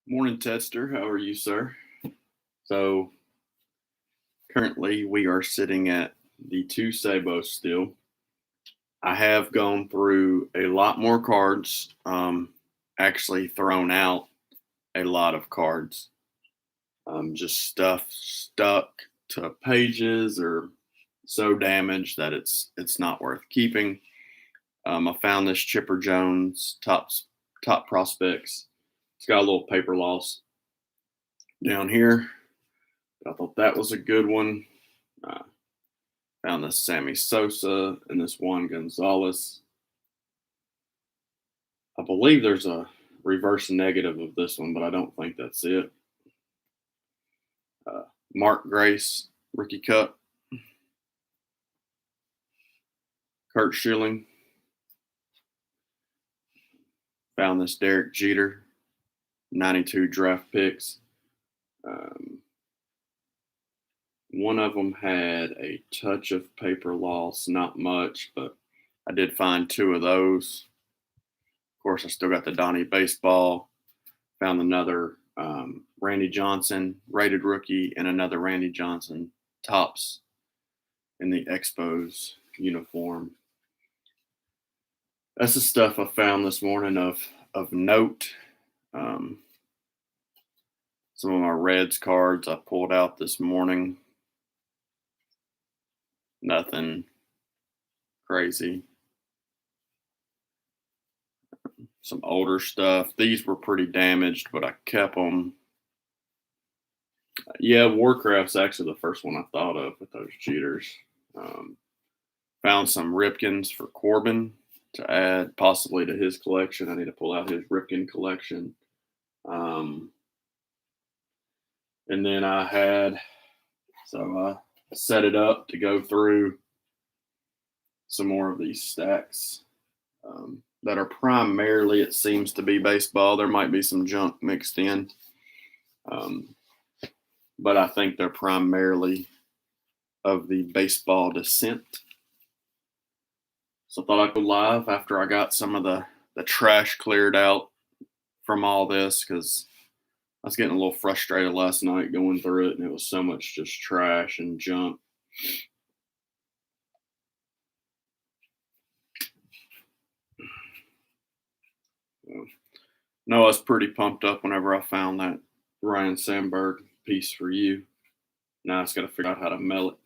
Morning, Tester. How are you, sir? So currently we are sitting at the two Sabos still. I have gone through a lot more cards, actually thrown out a lot of cards. Just stuff stuck to pages or so damaged that it's not worth keeping. I found this Chipper Jones top prospects. It's got a little paper loss down here. I thought that was a good one. Uh, Found this Sammy Sosa and this Juan Gonzalez. I believe there's a reverse negative of this one, but I don't think that's it. Uh, Mark Grace, Ricky Cup, Kurt Schilling. Found this Derek Jeter, 92 draft picks. One of them had a touch of paper loss, not much, but I did find two of those. Of course, I still got the Donnie baseball. Found another Randy Johnson rated rookie and another Randy Johnson tops in the Expos uniform. That's the stuff I found this morning of note. Some of my Reds cards I pulled out this morning. Nothing crazy. Some older stuff. These were pretty damaged, but I kept them. Yeah, Warcraft's actually the first one I thought of with those cheaters. Found some Ripkins for Corbin to add possibly to his collection. I need to pull out his Ripken collection. And then I set it up to go through some more of these stacks that are primarily, it seems to be baseball. There might be some junk mixed in. But I think they're primarily of the baseball descent. So I thought I'd go live after I got some of the trash cleared out from all this, because I was getting a little frustrated last night going through it, and it was so much just trash and junk. No, I was pretty pumped up whenever I found that Ryan Sandberg piece for you. Now I just got to figure out how to mail it.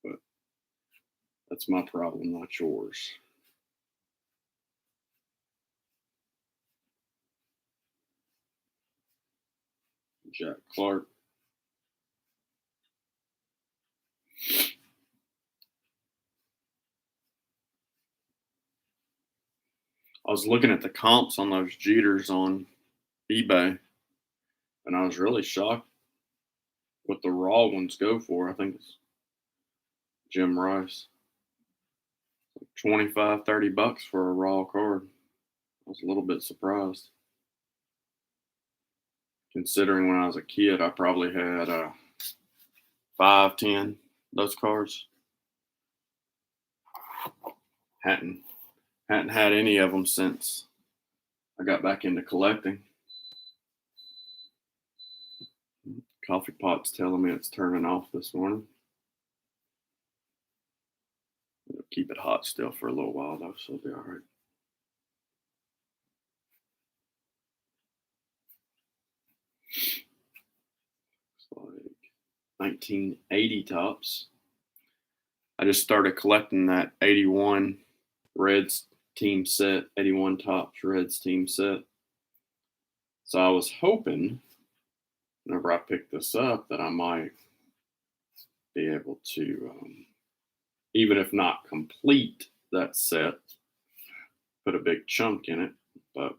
But that's my problem, not yours. Jack Clark. I was looking at the comps on those Jeters on eBay, and I was really shocked what the raw ones go for. I think it's Jim Rice. 25, $30 for a raw card. I was a little bit surprised. Considering when I was a kid, I probably had 5, 10 those cards. Hadn't had any of them since I got back into collecting. Coffee pot's telling me it's turning off this morning. It'll keep it hot still for a little while though, so it'll be all right. Looks like 1980 tops. I just started collecting that 81 Reds team set, 81 tops Reds team set. So I was hoping whenever I picked this up that I might be able to, even if not complete that set, put a big chunk in it. But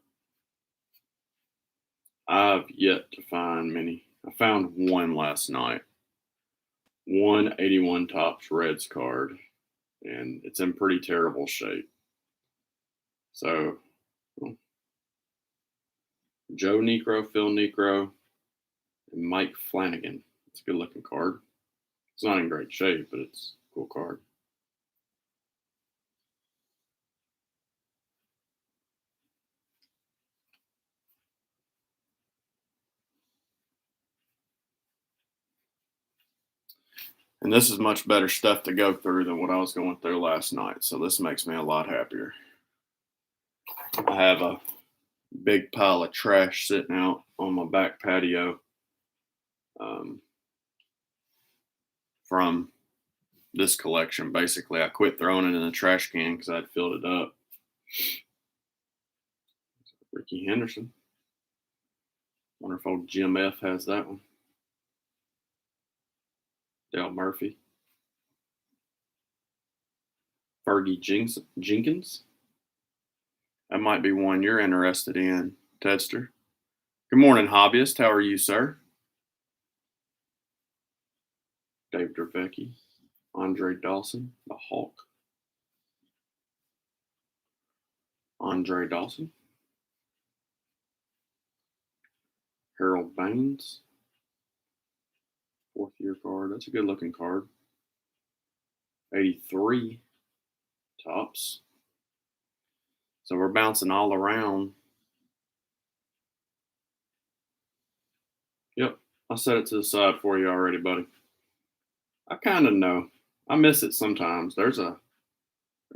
I've yet to find many. I found one last night. 181 tops Reds card, and it's in pretty terrible shape. So, Joe Niekro, Phil Niekro, and Mike Flanagan. It's a good looking card. It's not in great shape, but it's a cool card. And this is much better stuff to go through than what I was going through last night. So this makes me a lot happier. I have a big pile of trash sitting out on my back patio um, from this collection. Basically, I quit throwing it in the trash can because I'd filled it up. Ricky Henderson. Wonder if old Jim F has that one. Dale Murphy. Fergie Jenkins. That might be one you're interested in, Tedster. Good morning, hobbyist. How are you, sir? Dave Dravecki. Andre Dawson, the Hawk. Andre Dawson. Harold Baines. 4th year card. That's a good looking card. 83 tops. So we're bouncing all around. Yep, I set it to the side for you already, buddy. I kind of know. I miss it sometimes. There's a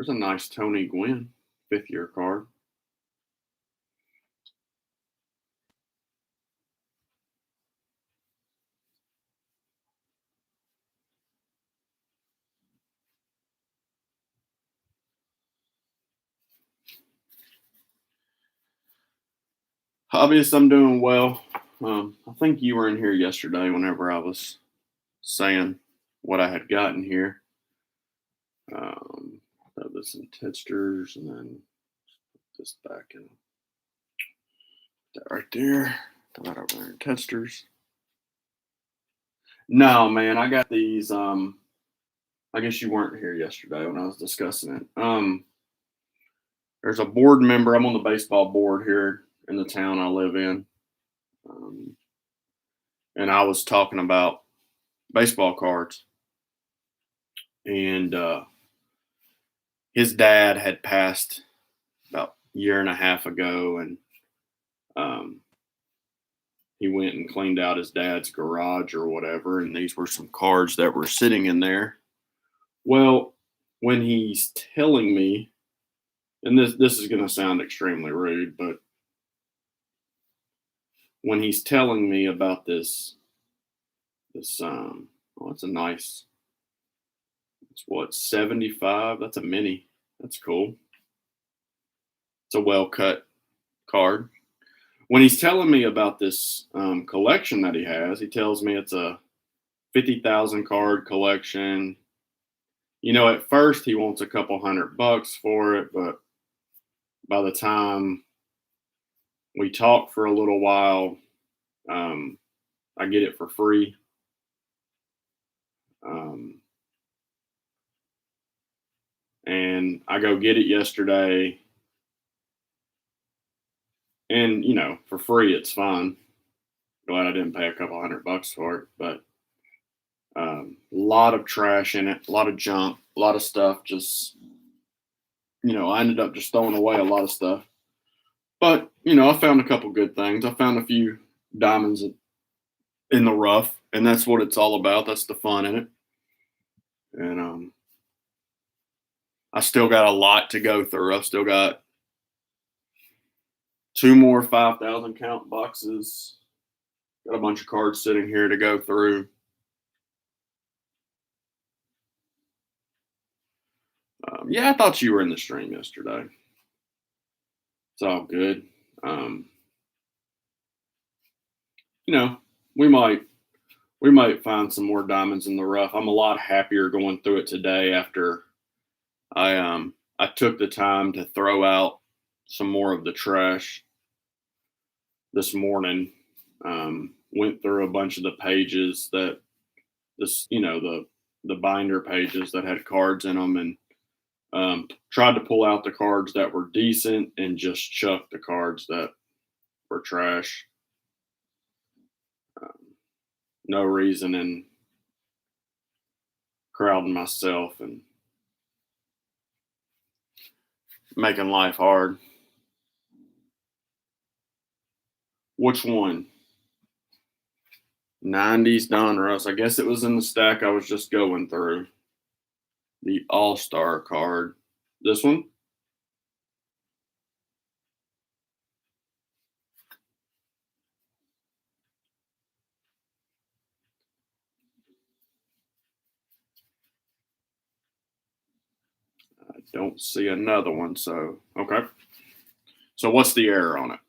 nice Tony Gwynn 5th year card. Hobbyist, I'm doing well. I think you were in here yesterday whenever I was saying what I had gotten here. Throw this in Tedsters and then put this back in. That right there. Throw that over there in Tedsters. No, man, I got these. I guess you weren't here yesterday when I was discussing it. There's a board member. I'm on the baseball board here in the town I live in. And I was talking about baseball cards. And his dad had passed about a year and a half ago. And he went and cleaned out his dad's garage or whatever. And these were some cards that were sitting in there. Well, when he's telling me, and this is going to sound extremely rude, but when he's telling me about this, it's a nice, it's what, 75? That's a mini. That's cool. It's a well cut card. When he's telling me about this collection that he has, he tells me it's a 50,000 card collection. You know, at first he wants a couple $100 for it, but by the time we talk for a little while, I get it for free. And I go get it yesterday. And, you know, for free, it's fine. Glad I didn't pay a couple $100 for it. But a lot of trash in it, a lot of junk, a lot of stuff. Just, you know, I ended up just throwing away a lot of stuff. But, you know, I found a couple good things. I found a few diamonds in the rough, and that's what it's all about. That's the fun in it. And I still got a lot to go through. I've still got 2 more 5,000 count boxes. Got a bunch of cards sitting here to go through. Yeah, I thought you were in the stream yesterday. It's all good. You know, we might find some more diamonds in the rough. I'm a lot happier going through it today after I took the time to throw out some more of the trash this morning. Went through a bunch of the pages that the binder pages that had cards in them, and tried to pull out the cards that were decent and just chuck the cards that were trash. No reason in crowding myself and making life hard. Which one? 90s Donruss. I guess it was in the stack I was just going through. The All-Star card. This one? I don't see another one, so okay. So what's the error on it?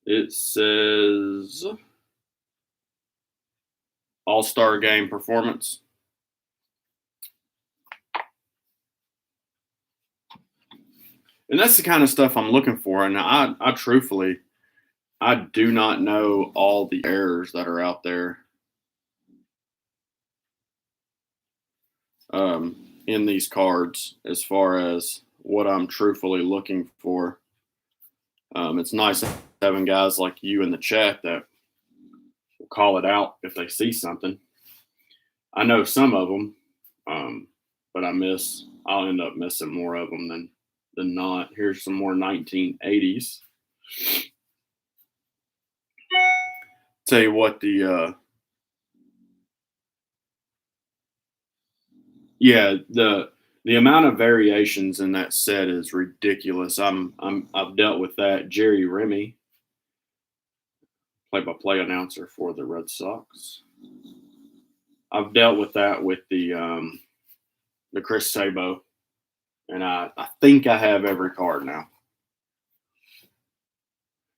It says All-Star Game Performance. And that's the kind of stuff I'm looking for. And I truthfully, I do not know all the errors that are out there in these cards as far as what I'm truthfully looking for. It's nice having guys like you in the chat that will call it out if they see something. I know some of them, but I'll end up missing more of them than not. Here's some more 1980s. Tell you what, the amount of variations in that set is ridiculous. I've dealt with that. Jerry Remy, play-by-play announcer for the Red Sox. I've dealt with that with the Chris Sabo, and I think I have every card now.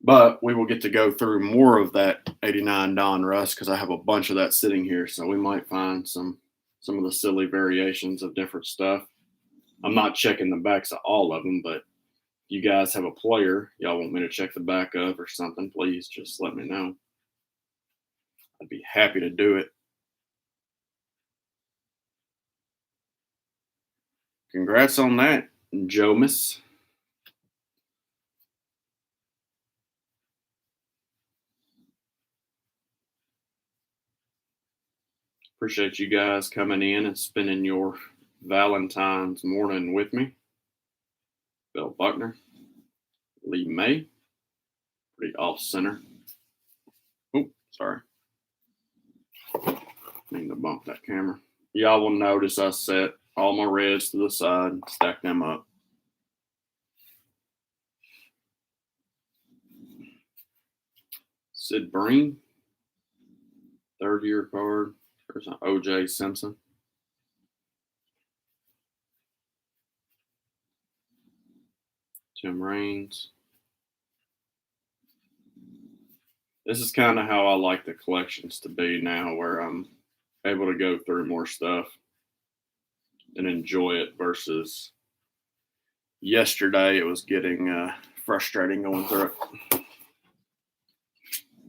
But we will get to go through more of that 89 Donruss because I have a bunch of that sitting here, so we might find some of the silly variations of different stuff. I'm not checking the backs of all of them, but if you guys have a player y'all want me to check the back of or something, please just let me know. I'd be happy to do it. Congrats on that, Jomis. Appreciate you guys coming in and spending your Valentine's morning with me. Bill Buckner, Lee May, pretty off center. Oh, sorry. Need to bump that camera. Y'all will notice I set all my reds to the side, stack them up. Sid Breen, third-year card. There's an O.J. Simpson. Tim Raines. This is kind of how I like the collections to be now, where I'm able to go through more stuff and enjoy it versus yesterday it was getting frustrating going through it.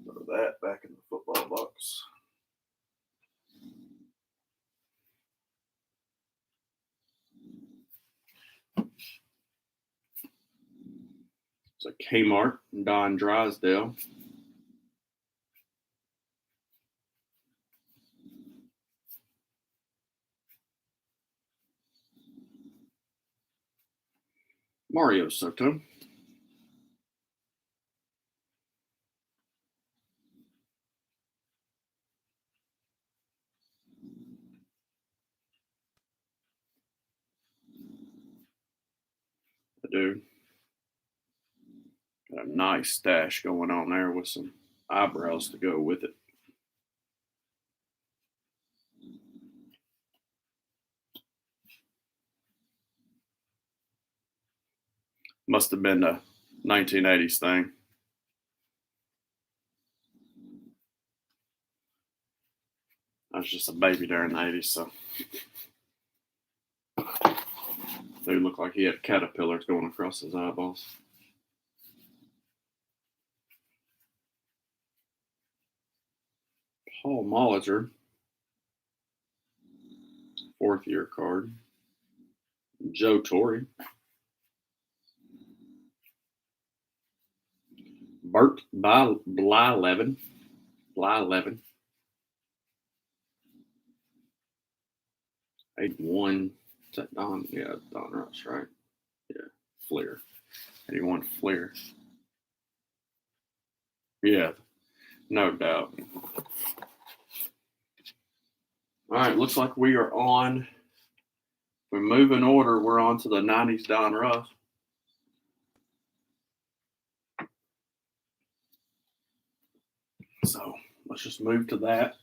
Throw that back in the football box. It's a Kmart, Don Drysdale. Mario Soto. I do. Got a nice stash going on there with some eyebrows to go with it. Must have been a 1980s thing. I was just a baby during the 80s, so. Dude looked like he had caterpillars going across his eyeballs. Paul Molitor, fourth-year card. Joe Torre. Bert by Bly11. 81. Is that Don? Yeah, Don Rush, right? Yeah, Fleer. 81 Fleer. Yeah, no doubt. All right, looks like we are on. We move in order. We're on to the 90s Don Russ. So let's just move to that.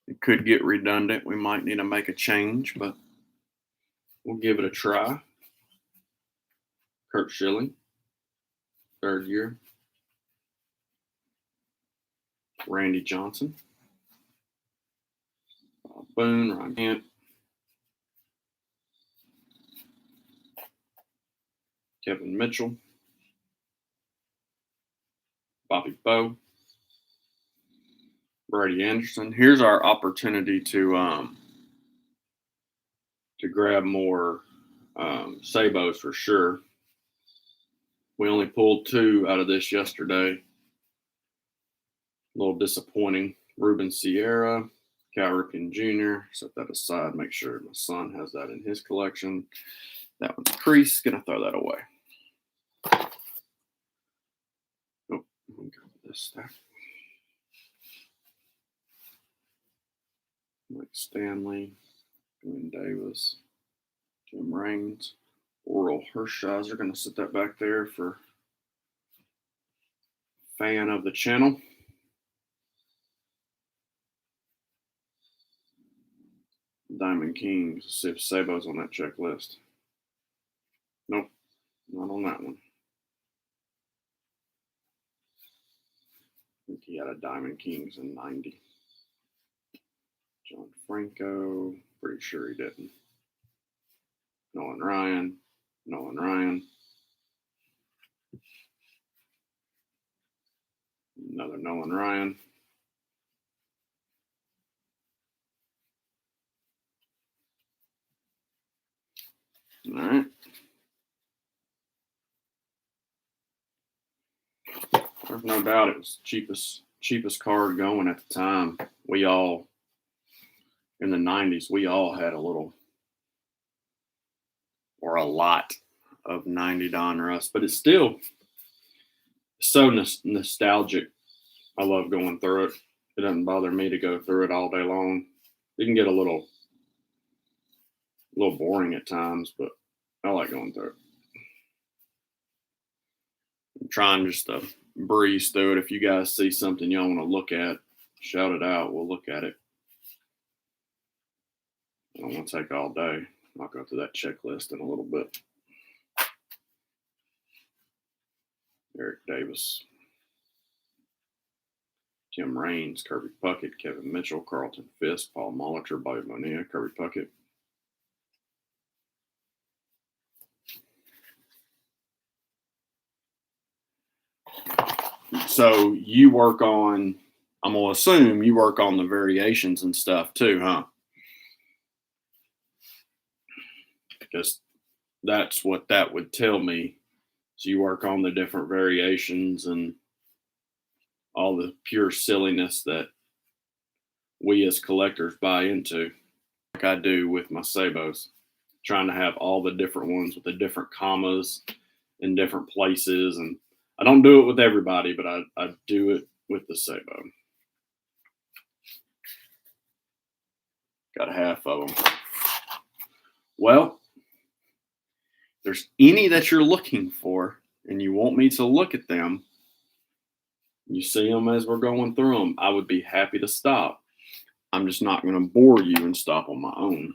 It could get redundant. We might need to make a change, but we'll give it a try. Curt Schilling, third year. Randy Johnson. Bob Boone, Ron Kent. Kevin Mitchell. Bobby Bowe. Brady Anderson. Here's our opportunity to grab more Sabos for sure. We only pulled 2 out of this yesterday. A little disappointing. Ruben Sierra, Cal Ripken Jr. Set that aside. Make sure my son has that in his collection. That one's crease. Gonna throw that away. Oh, let me grab this stack. Mike Stanley, Glenn Davis, Jim Raines, Oral Hershiser. Going to set that back there for fan of the channel. Diamond Kings. Let's see if Sabo's on that checklist. Nope, not on that one. I think he had a Diamond Kings in 90. John Franco, pretty sure he didn't. Nolan Ryan. Another Nolan Ryan. All right. There's no doubt it was cheapest card going at the time. We all, in the 90s, we all had a little or a lot of 90 Don Russ, but it's still so nostalgic. I love going through it. It doesn't bother me to go through it all day long. It can get a little boring at times, but I like going through it. I'm trying just to breeze through it. If you guys see something y'all want to look at, shout it out. We'll look at it. I don't want to take all day. I'll go through that checklist in a little bit. Eric Davis, Tim Raines, Kirby Puckett, Kevin Mitchell, Carlton Fisk, Paul Molitor, Bobby Bonilla, Kirby Puckett. So you work on, I'm going to assume you work on the variations and stuff too, huh? Because that's what that would tell me. So you work on the different variations and all the pure silliness that we as collectors buy into, like I do with my Sabos, trying to have all the different ones with the different commas in different places. And I don't do it with everybody, but I do it with the Sabo. Got a half of them. Well, if there's any that you're looking for and you want me to look at them, you see them as we're going through them, I would be happy to stop. I'm just not going to bore you and stop on my own.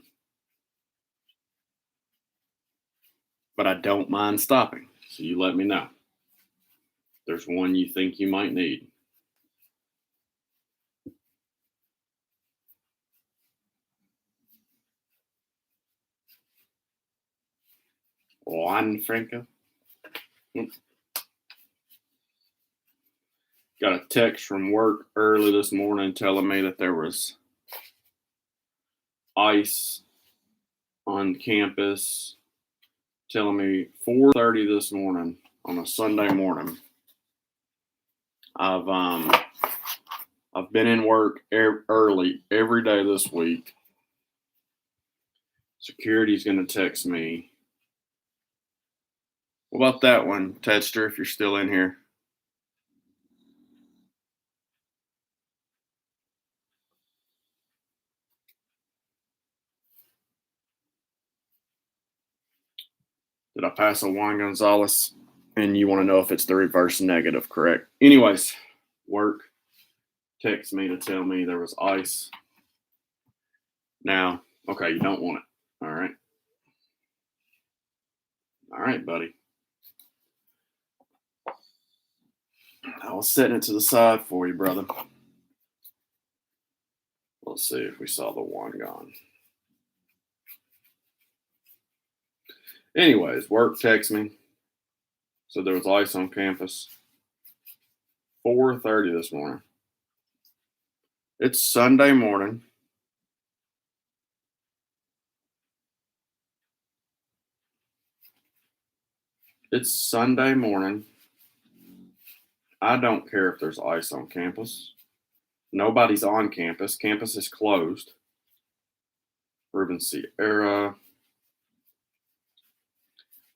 But I don't mind stopping, so you let me know. If there's one you think you might need. Juan Franco. Got a text from work early this morning telling me that there was ice on campus, telling me 4:30 this morning on a Sunday morning. I've been in work early every day this week. Security's going to text me. What about that one, Tedster, if you're still in here? Did I pass a Juan Gonzalez? And you want to know if it's the reverse negative, correct? Anyways, work text me to tell me there was ice. Now, okay, you don't want it. All right. All right, buddy. I was setting it to the side for you, brother. Let's see if we saw the one gone. Anyways, work text me. So there was ice on campus. 4:30 this morning. It's Sunday morning. It's Sunday morning. I don't care if there's ice on campus. Nobody's on campus. Campus is closed. Ruben Sierra.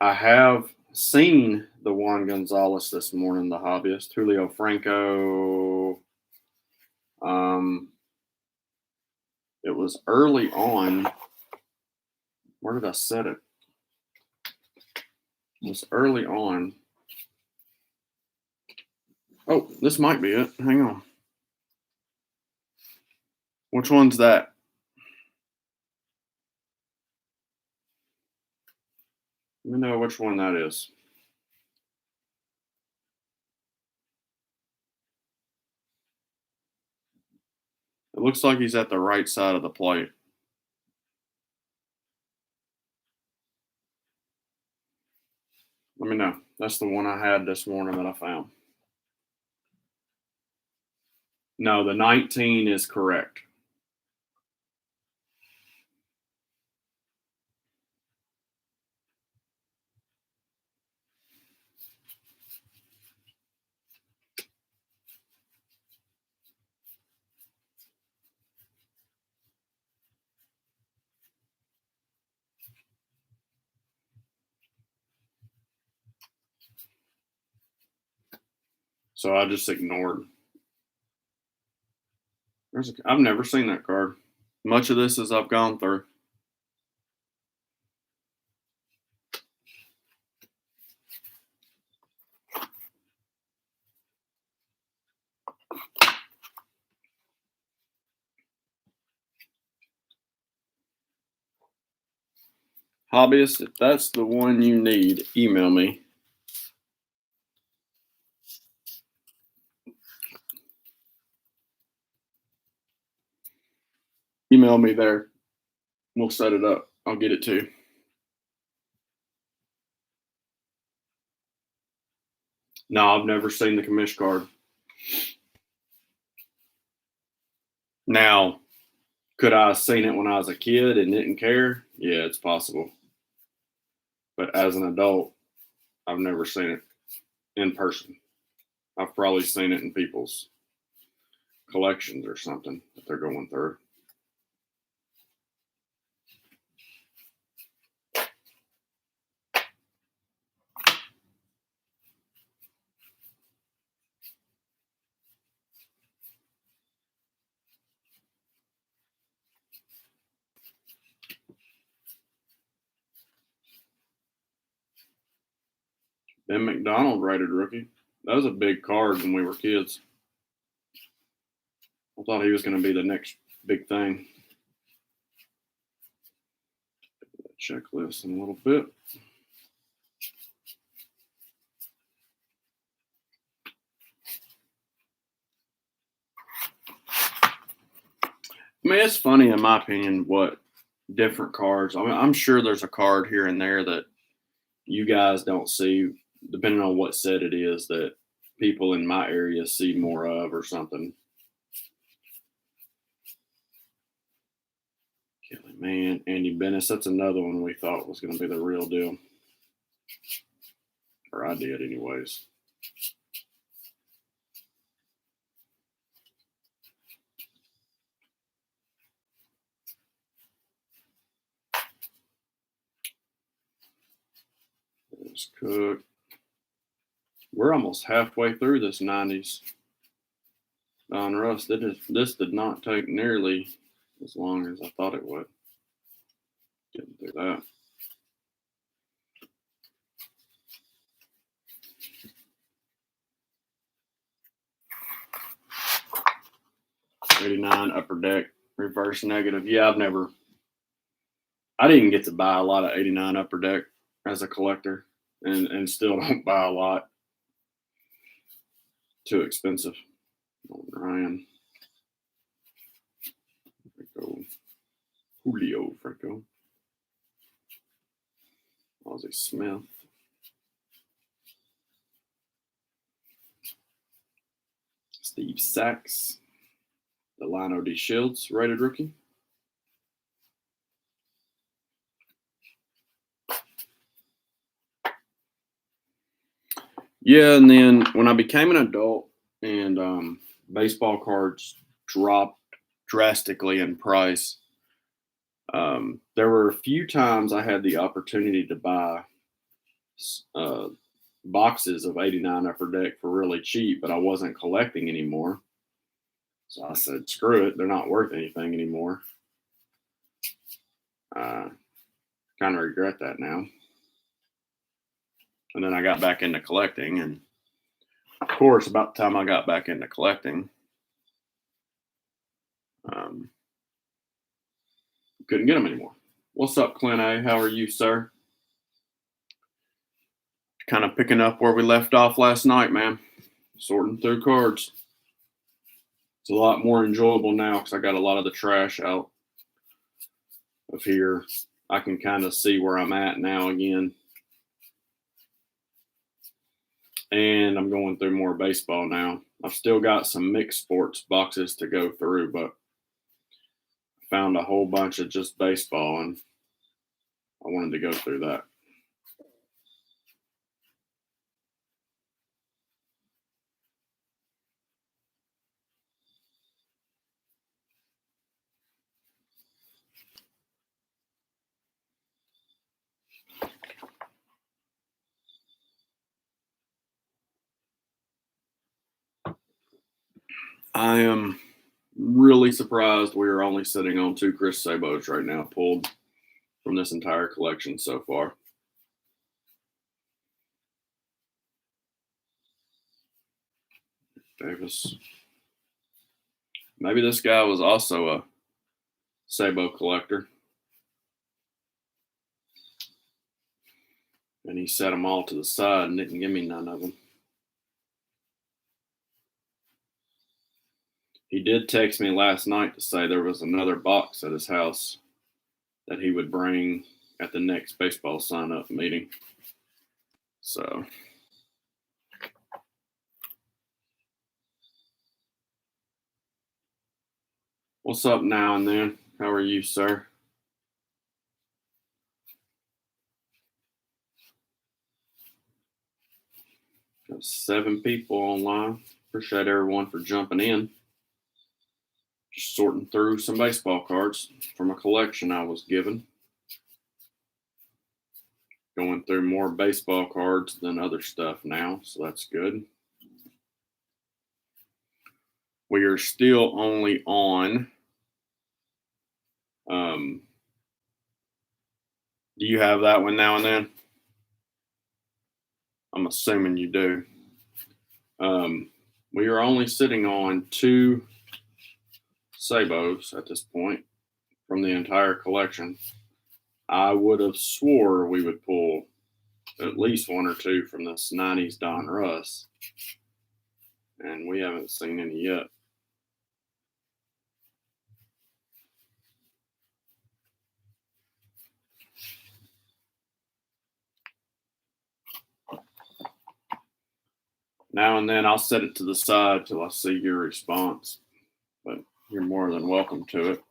I have seen the Juan Gonzalez this morning, the hobbyist. Julio Franco. It was early on. Where did I set it? It was early on. Oh, this might be it. Hang on. Which one's that? Let me know which one that is. It looks like he's at the right side of the plate. Let me know. That's the one I had this morning that I found. No, the 19 is correct. So I just ignored. I've never seen that card. Much of this as I've gone through. Hobbyist, if that's the one you need, email me. Email me there. We'll set it up. I'll get it to you. No, I've never seen the commish card. Now, could I have seen it when I was a kid and didn't care? Yeah, it's possible. But as an adult, I've never seen it in person. I've probably seen it in people's collections or something that they're going through. Ben McDonald rated rookie. That was a big card when we were kids. I thought he was going to be the next big thing. Checklist in a little bit. I mean, it's funny, in my opinion, what different cards. I mean, I'm sure there's a card here and there that you guys don't see, depending on what set it is, that people in my area see more of or something. Kelly Mann, Andy Bennis. That's another one we thought was going to be the real deal. Or I did, anyways. Let's cook. We're almost halfway through this 90s Donruss. This did not take nearly as long as I thought it would. Getting through that. '89 Upper Deck reverse negative. Yeah, I didn't get to buy a lot of '89 Upper Deck as a collector, and still don't buy a lot. Too expensive. Ryan. Franco. Julio Franco. Ozzie Smith. Steve Sachs. Delano D. Shields, rated rookie. Yeah, and then when I became an adult and baseball cards dropped drastically in price, there were a few times I had the opportunity to buy boxes of '89 Upper Deck for really cheap, but I wasn't collecting anymore. So I said, screw it, they're not worth anything anymore. Kind of regret that now. And then I got back into collecting, and of course, about the time I got back into collecting, couldn't get them anymore. What's up, Clint A? How are you, sir? Kind of picking up where we left off last night, man. Sorting through cards. It's a lot more enjoyable now because I got a lot of the trash out of here. I can kind of see where I'm at now again. And I'm going through more baseball now. I've still got some mixed sports boxes to go through, but I found a whole bunch of just baseball, and I wanted to go through that. I am really surprised we are only sitting on 2 Chris Sabos right now, pulled from this entire collection so far. Davis. Maybe this guy was also a Sabo collector, and he set them all to the side and didn't give me none of them. He did text me last night to say there was another box at his house that he would bring at the next baseball sign-up meeting. So what's up now and then? How are you, sir? Got 7 people online. Appreciate everyone for jumping in. Just sorting through some baseball cards from a collection I was given. Going through more baseball cards than other stuff now, so that's good. We are still only on. Do you have that one now and then? I'm assuming you do. We are only sitting on 2 Sabos at this point from the entire collection. I would have swore we would pull at least 1 or 2 from this '90s Donruss, and we haven't seen any yet. Now and then I'll set it to the side till I see your response, but you're more than welcome to it.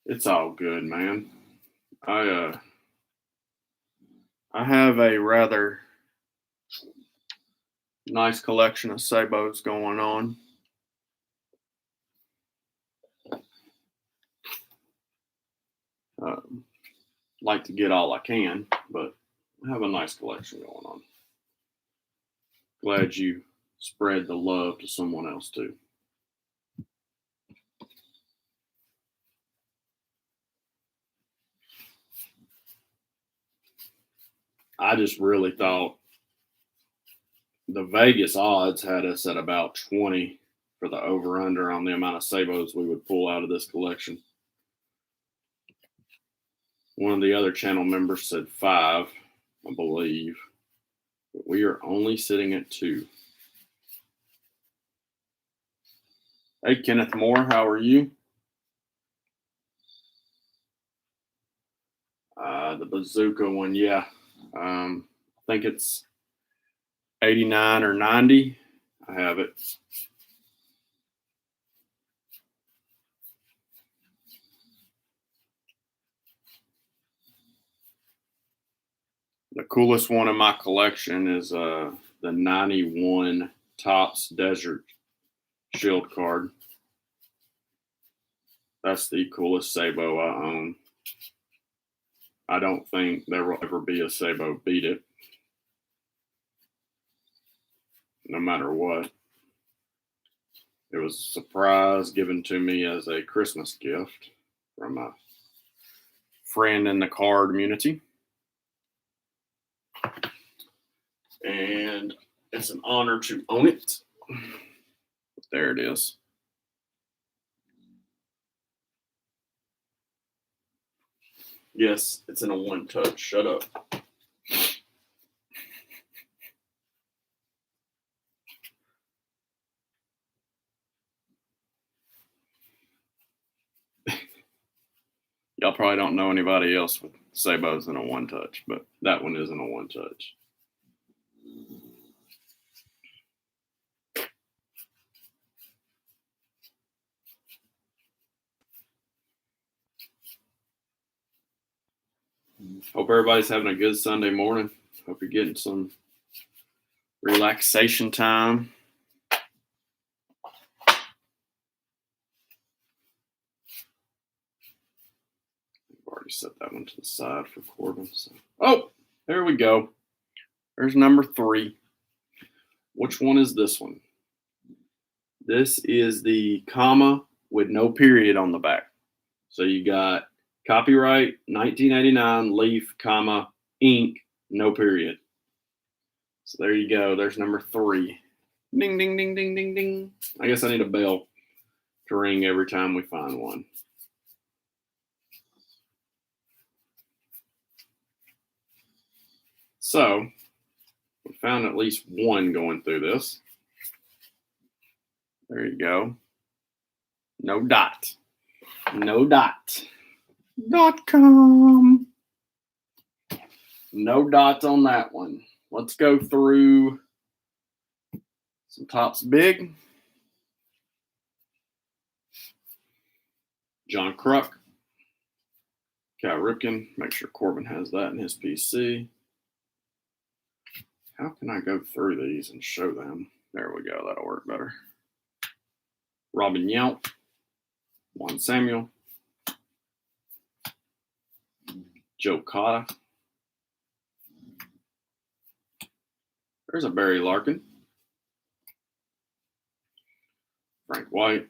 It's all good, man. I have a rather Nice collection of Sabos going on. Like to get all I can, but I have a nice collection going on. Glad you spread the love to someone else too. I just really thought the Vegas odds had us at about 20 for the over-under on the amount of Sabos we would pull out of this collection. One of the other channel members said 5, I believe. But we are only sitting at 2. Hey, Kenneth Moore, how are you? The Bazooka one, yeah. I think it's 89 or 90. I have it. The coolest one in my collection is the 91 Topps Desert Shield card. That's the coolest Sabo I own. I don't think there will ever be a Sabo beat it, no matter what. It was a surprise given to me as a Christmas gift from a friend in the card community. And it's an honor to own it. There it is. Yes, it's in a one touch. Shut up. Y'all probably don't know anybody else with Sabos in a one touch, but that one isn't a one touch. Hope everybody's having a good Sunday morning. Hope you're getting some relaxation time. I've already set that one to the side for Corbin. So. Oh, there we go. There's number 3. Which one is this one? This is the comma with no period on the back. So you got copyright 1989 Leaf, comma, ink, no period. So there you go. There's number 3. Ding, ding, ding, ding, ding, ding. I guess I need a bell to ring every time we find one. So we found at least one going through this. There you go. No dot. No dot. .com. No dot on that one. Let's go through some Topps Big. John Kruk. Cal Ripken. Make sure Corbin has that in his PC. How can I go through these and show them? There we go. That'll work better. Robin Yount. Juan Samuel. Joe Cotta. There's a Barry Larkin. Frank White.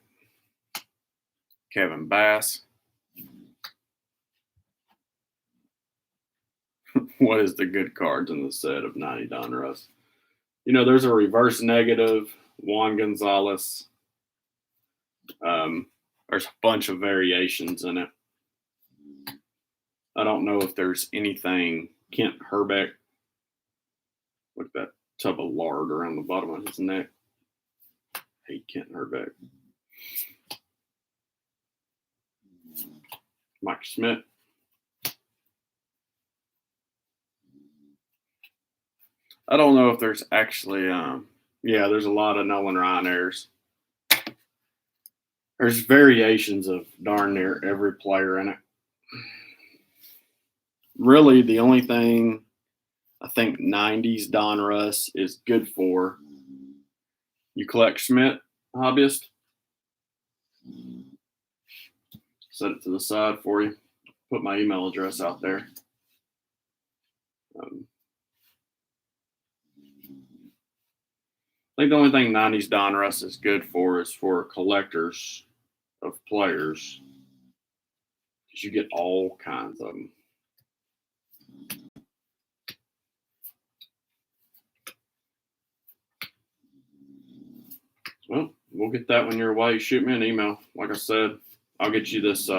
Kevin Bass. What is the good cards in the set of 90 Donruss? You know, there's a reverse negative, Juan Gonzalez. There's a bunch of variations in it. I don't know if there's anything. Kent Hrbek. Look at that tub of lard around the bottom of his neck. Hate Kent Hrbek. Mike Schmidt. I don't know if there's actually, there's a lot of Nolan Ryan errors. There's variations of darn near every player in it. Really, the only thing I think 90s Donruss is good for You collect Schmidt, hobbyist? Set it to the side for you. Put my email address out there. I think the only thing 90s Donruss is good for is for collectors of players, because you get all kinds of them. Well, we'll get that when you're away. Shoot me an email. Like I said, I'll get you this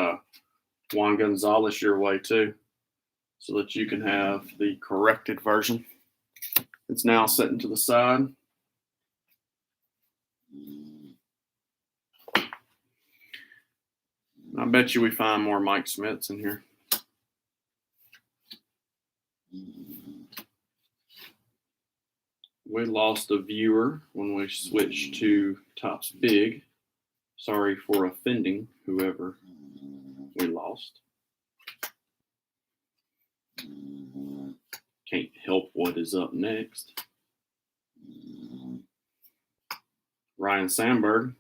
Juan Gonzalez your way too, so that you can have the corrected version. It's now sitting to the side. I bet you we find more Mike Smiths in here. We lost a viewer when we switched to Topps Big. Sorry for offending whoever we lost. Can't help what is up next. Ryan Sandberg.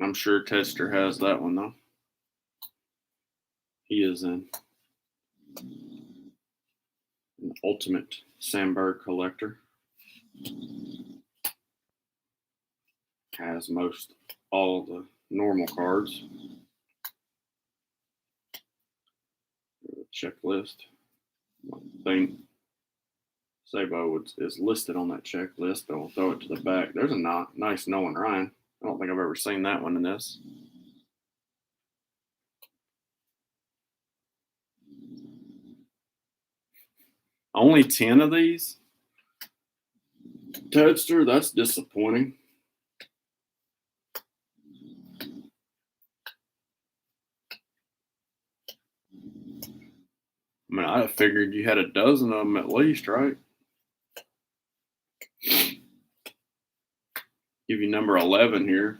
I'm sure Tester has that one though. He is an ultimate Sandberg collector. Has most all the normal cards. Checklist. I think Sabo is listed on that checklist, but we'll throw it to the back. There's a nice Nolan Ryan. I don't think I've ever seen that one in this. Only 10 of these? Tedster, that's disappointing. I mean, I figured you had a dozen of them at least, right? Give you number 11 here.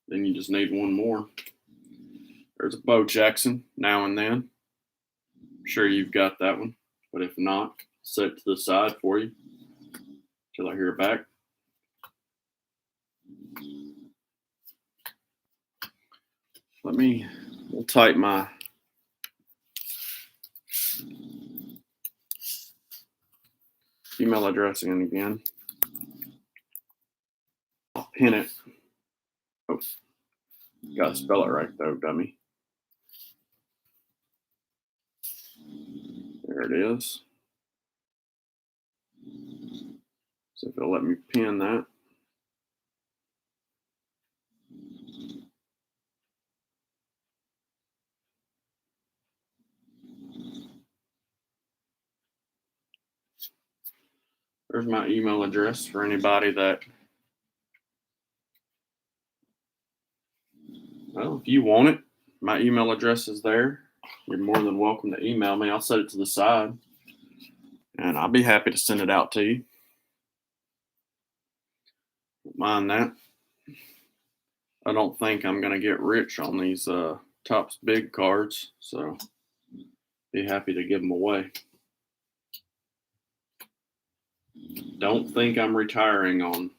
Then you just need one more. There's a Bo Jackson now and then. I'm sure you've got that one. But if not, set it to the side for you till I hear back. We'll type my email address in again. I'll pin it. Oh, gotta spell it right though, dummy. There it is. So if it'll let me pin that. There's my email address for anybody that, well, if you want it, my email address is there. You're more than welcome to email me. I'll set it to the side, and I'll be happy to send it out to you. Don't mind that. I don't think I'm going to get rich on these Topps Big cards, so be happy to give them away. Don't think I'm retiring on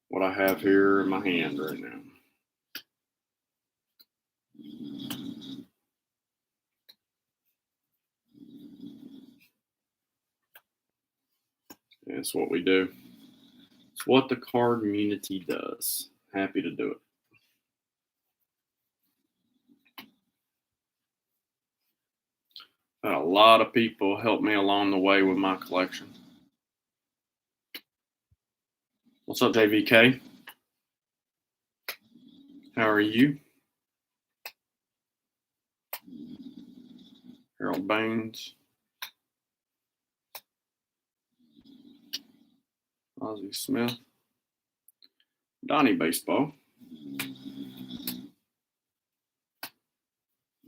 what I have here in my hand right now. That's what we do. It's what the card community does. Happy to do it. Had a lot of people help me along the way with my collection. What's up, JVK? How are you? Harold Baines. Ozzie Smith. Donnie Baseball.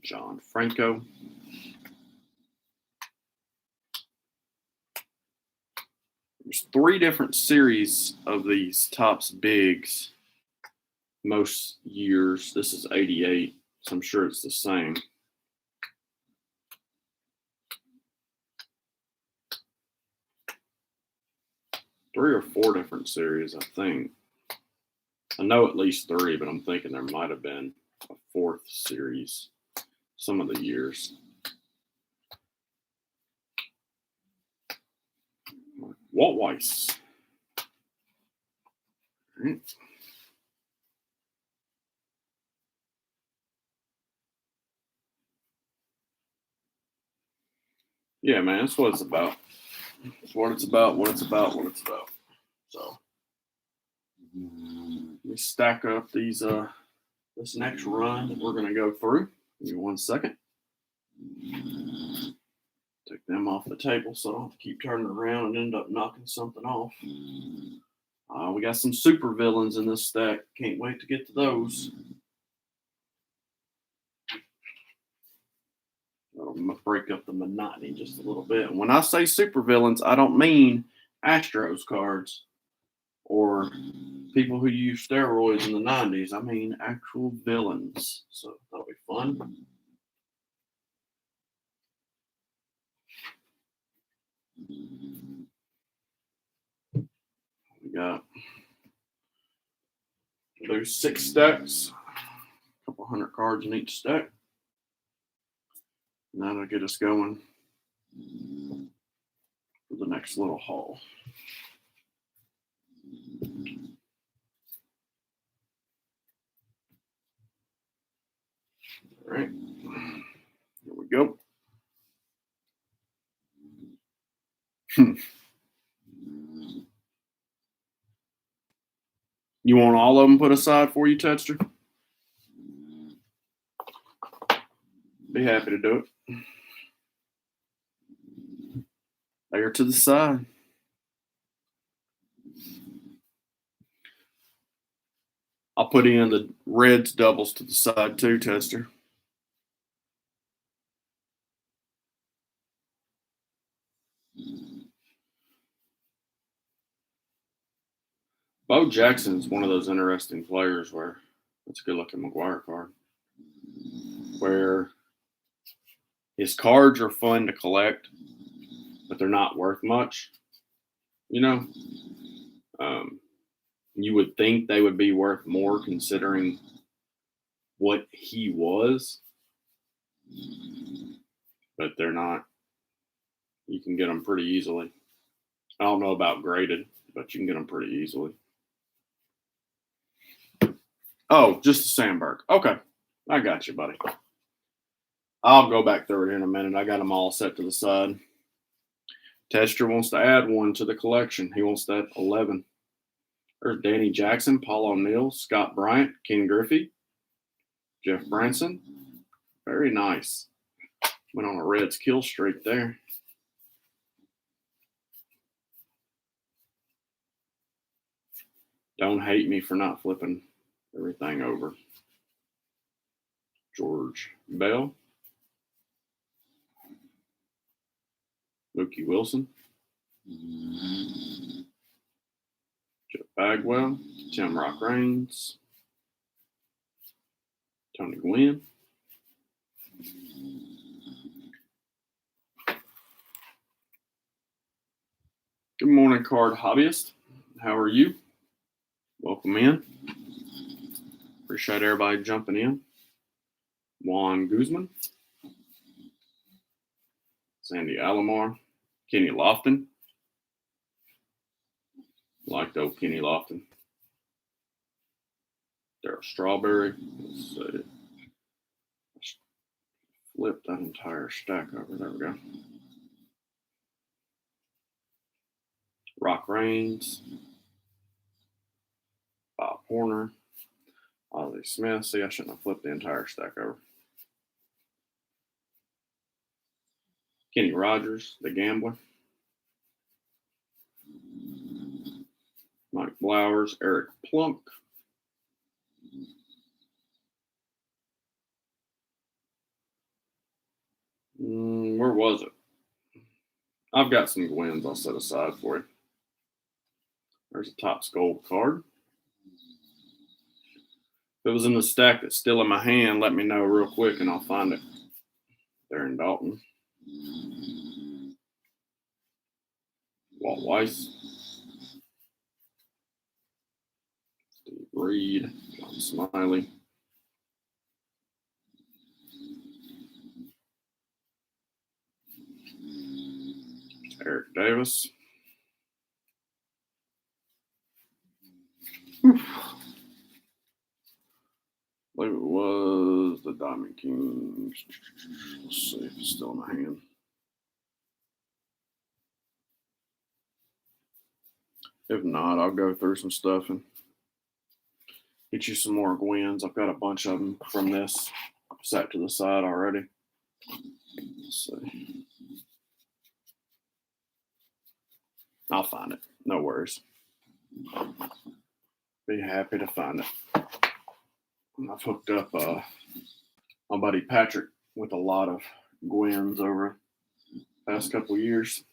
John Franco. There's 3 different series of these Topps Bigs most years. This is 88, so I'm sure it's the same. Three or four different series, I think. I know at least 3, but I'm thinking there might have been a 4th series some of the years. Walt Weiss. All right. Yeah, man, that's what it's about. It's what it's about, what it's about, what it's about. So let me stack up these this next run that we're gonna go through. Give me 1 second. Take them off the table so I don't have to keep turning around and end up knocking something off. We got some super villains in this stack. Can't wait to get to those. That'll break up the monotony just a little bit. And when I say super villains, I don't mean Astros cards or people who use steroids in the 90s. I mean actual villains. So that'll be fun. We got those 6 stacks, a couple hundred cards in each stack. And that'll get us going for the next little haul. All right, here we go. You want all of them put aside for you, Tedster? Be happy to do it. Layer to the side. I'll put in the reds doubles to the side too, Tester. Bo Jackson's one of those interesting players where that's a good looking McGuire card. Where his cards are fun to collect, but they're not worth much. You know? You would think they would be worth more considering what he was, but they're not. You can get them pretty easily. I don't know about graded, but you can get them pretty easily. Oh, just a Sandberg. Okay. I got you, buddy. I'll go back through it in a minute. I got them all set to the side. Tester wants to add one to the collection. He wants that 11. There's Danny Jackson, Paul O'Neill, Scott Bryant, Ken Griffey, Jeff Branson. Very nice. Went on a Reds kill streak there. Don't hate me for not flipping everything over. George Bell. Mookie Wilson. Jeff Bagwell. Tim Rock Raines. Tony Gwynn. Good morning, card hobbyist. How are you? Welcome in. Appreciate everybody jumping in. Juan Guzman. Sandy Alomar. Kenny Lofton. Like old Kenny Lofton. Darryl Strawberry. Let's see. Flip that entire stack over. There we go. Rock Raines. Bob Horner. Ozzie Smith. See, I shouldn't have flipped the entire stack over. Kenny Rogers, the gambler. Mike Blowers, Eric Plunk. Where was it? I've got some Gwynns I'll set aside for you. There's a Topps Gold card. If it was in the stack that's still in my hand, let me know real quick and I'll find it. Darren Dalton. Walt Weiss. Steve Reed, John Smiley. Eric Davis. I believe it was the Diamond Kings. Let's see if it's still in my hand. If not, I'll go through some stuff and get you some more Gwens. I've got a bunch of them from this set to the side already. Let's see. I'll find it. No worries. Be happy to find it. I've hooked up my buddy Patrick with a lot of Gwens over the past couple years.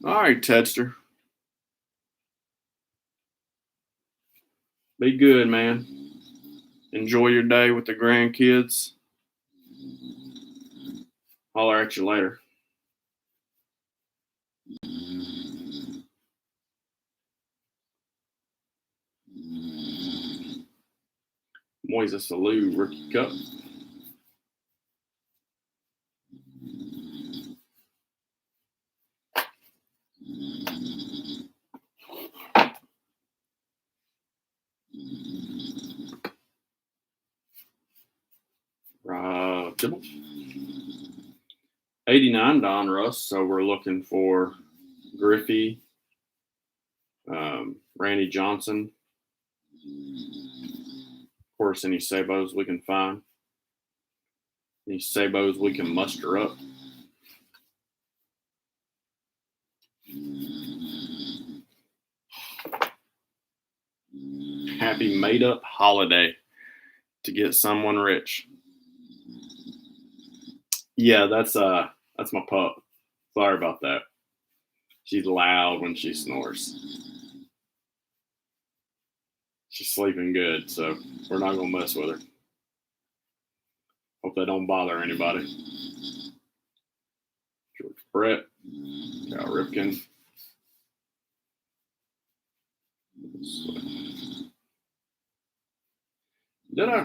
All right, Tedster. Be good, man. Enjoy your day with the grandkids. Holler at you later. Moises Alou Rookie Cup. Rob Dibble. 89 Don Russ. So we're looking for Griffey, Randy Johnson. Of course, any Sabos we can find. Any Sabos we can muster up. Happy made up holiday to get someone rich. Yeah, that's my pup. Sorry about that. She's loud when she snores. She's sleeping good, so we're not gonna mess with her. Hope they don't bother anybody. George Brett, Cal Ripken. Did I?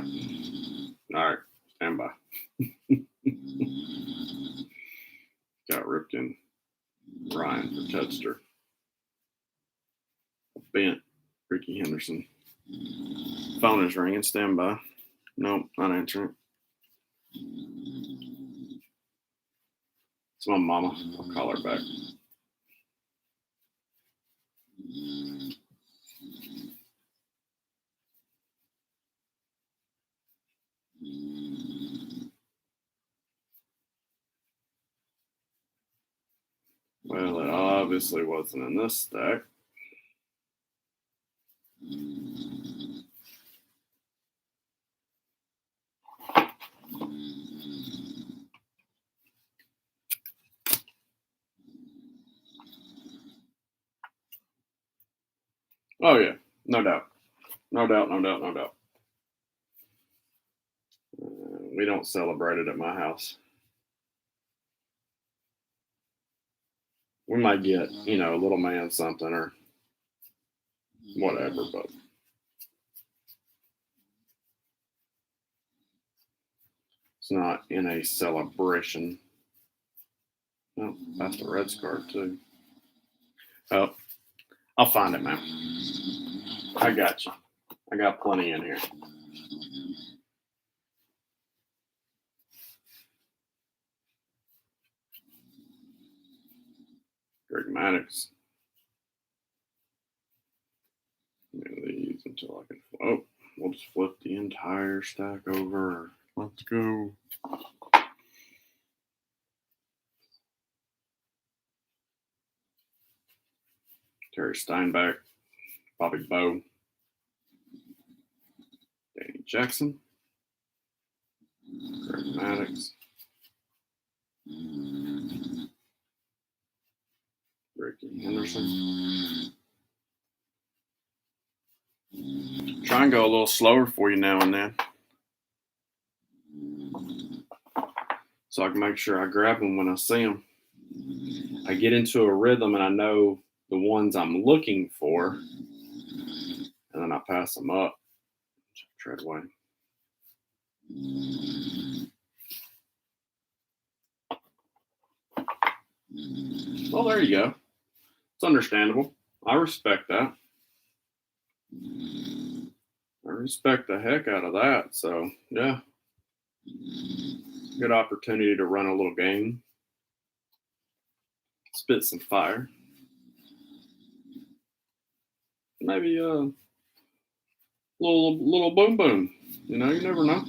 All right, stand by. Cal Ripken, Ryan for Tedster. Bent, Ricky Henderson. Phone is ringing, stand by. Nope, not answering. It's my mama. I'll call her back. Well, it obviously wasn't in this stack. Oh, yeah, no doubt. No doubt. We don't celebrate it at my house. We might get, a little man something or whatever, but it's not in a celebration. Oh, that's the Reds card, too. Oh, I'll find it, man. I got you. I got plenty in here. Greg Maddux. These until I can. Oh, we'll just flip the entire stack over. Let's go. Terry Steinbach, Bobby Bowe, Danny Jackson, Greg Maddux, Ricky Henderson. Try and go a little slower for you now and then, so I can make sure I grab them when I see them. I get into a rhythm and I know the ones I'm looking for, and then I pass them up. Tread away. Well, there you go. It's understandable. I respect that. I respect the heck out of that. So, yeah. Good opportunity to run a little game. Spit some fire. Maybe a little boom boom. You know, you never know.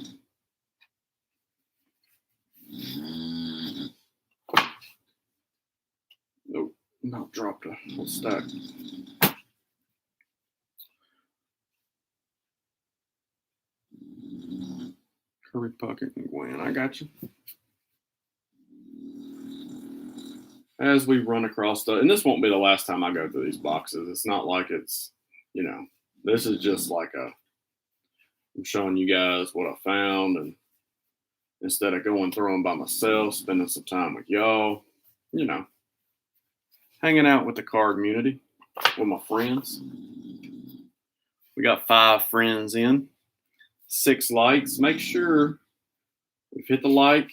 Nope, not dropped a whole stack. Curry Puckett and Gwen, I got you. As we run across and this won't be the last time I go through these boxes. It's not like it's, you know, this is just like I'm showing you guys what I found, and instead of going through them by myself, spending some time with y'all, you know, hanging out with the card community, with my friends. We got 5 friends in, 6 likes. Make sure we've hit the like.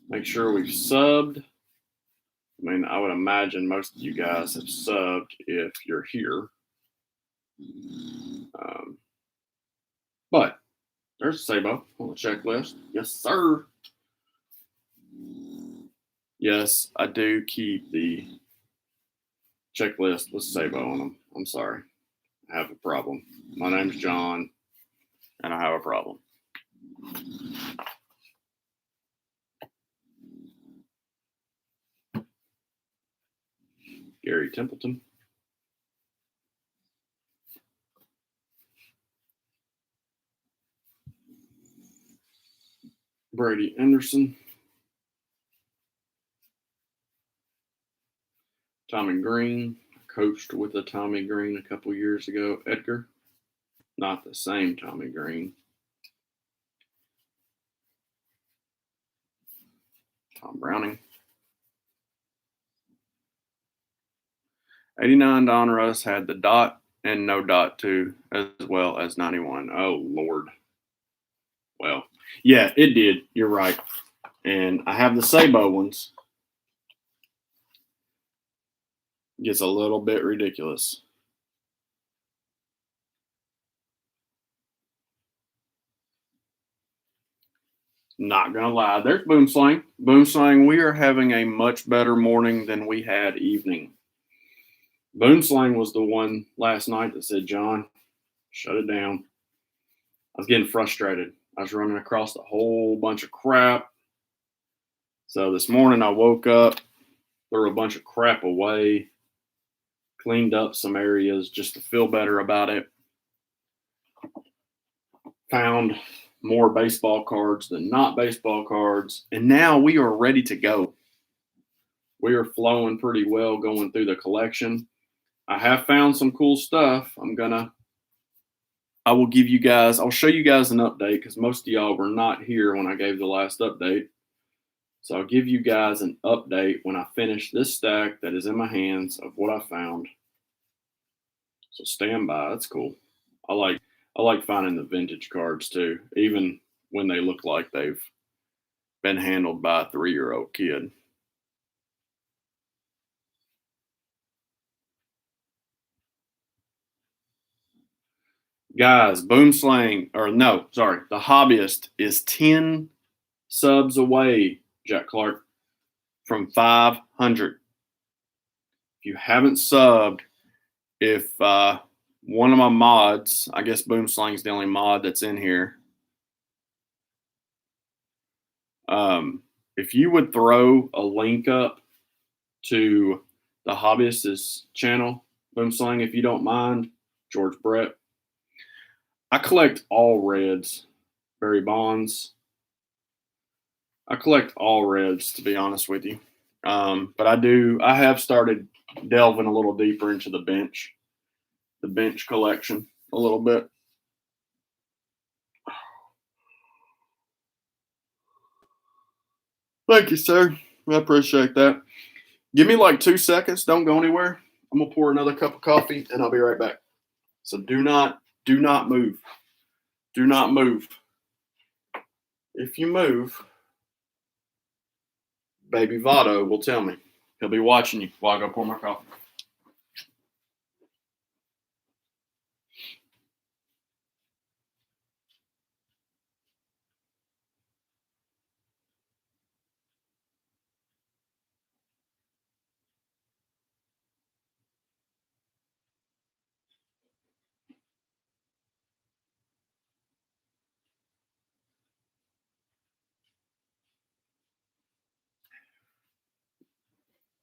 Make sure we've subbed. I mean, I would imagine most of you guys have subbed if you're here. But there's Sabo on the checklist. Yes, sir. Yes, I do keep the checklist with Sabo on them. I'm sorry. I have a problem. My name's John, and I have a problem. Gary Templeton. Brady Anderson. Tommy Green. Coached with a Tommy Green a couple years ago. Edgar. Not the same Tommy Green. Tom Browning. 89 Donruss had the dot and no dot too, as well as 91. Oh, Lord. Well, yeah, it did. You're right. And I have the Sabo ones. It gets a little bit ridiculous. Not gonna lie. There's Boomslang. Boomslang, we are having a much better morning than we had evening. Boomslang was the one last night that said, John, shut it down. I was getting frustrated. I was running across a whole bunch of crap. So this morning I woke up, threw a bunch of crap away, cleaned up some areas just to feel better about it. Found more baseball cards than not baseball cards. And now we are ready to go. We are flowing pretty well going through the collection. I have found some cool stuff. I'll show you guys an update because most of y'all were not here when I gave the last update. So I'll give you guys an update when I finish this stack that is in my hands of what I found. So stand by. That's cool. I like finding the vintage cards too, even when they look like they've been handled by a 3-year-old kid. Guys, Boomslang, the Hobbyist is 10 subs away, Jack Clark, from 500. If you haven't subbed, if one of my mods, I guess Boomslang's the only mod that's in here, if you would throw a link up to the Hobbyist's channel, Boomslang, if you don't mind, George Brett. I collect all reds, Barry Bonds. I collect all reds, to be honest with you. But I have started delving a little deeper into the bench collection a little bit. Thank you, sir. I appreciate that. Give me like 2 seconds. Don't go anywhere. I'm gonna pour another cup of coffee and I'll be right back. So do not move. Do not move. If you move, baby Votto will tell me. He'll be watching you while I go pour my coffee.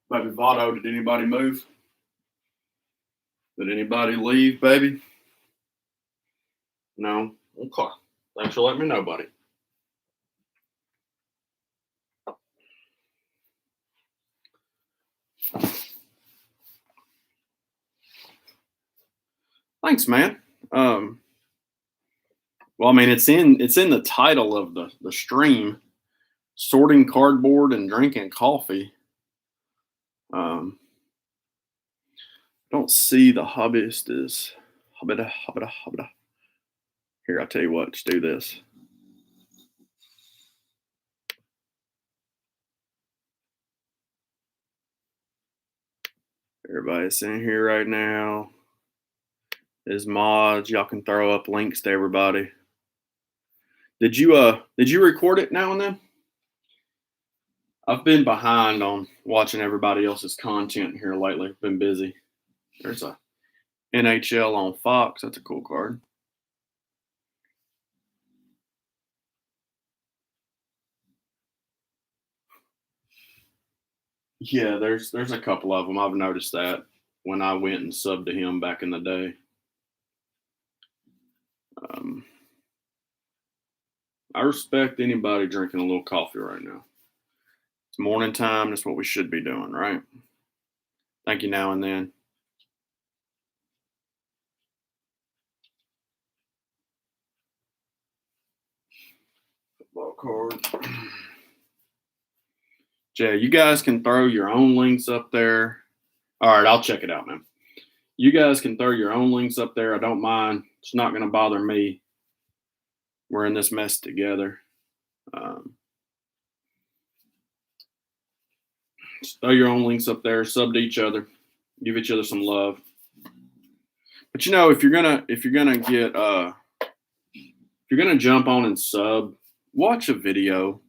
Baby Votto, did anybody move? Did anybody leave, baby? No? Okay. Thanks for letting me know, buddy. Thanks, man. Well, I mean, it's in the title of the stream, sorting cardboard and drinking coffee. Don't see the hobbyist is hobbita. Here, I'll tell you what. Let's do this. Everybody's in here right now. Is mods. Y'all can throw up links to everybody. Did you record it now and then? I've been behind on watching everybody else's content here lately. Been busy. There's a NHL on Fox. That's a cool card. Yeah, there's a couple of them. I've noticed that when I went and subbed to him back in the day. I respect anybody drinking a little coffee right now. It's morning time. That's what we should be doing, right? Thank you now and then. Football card. Jay, you guys can throw your own links up there. All right, I'll check it out, man. You guys can throw your own links up there. I don't mind. It's not going to bother me. We're in this mess together. Just throw your own links up there. Sub to each other. Give each other some love. But if you're gonna jump on and sub, watch a video.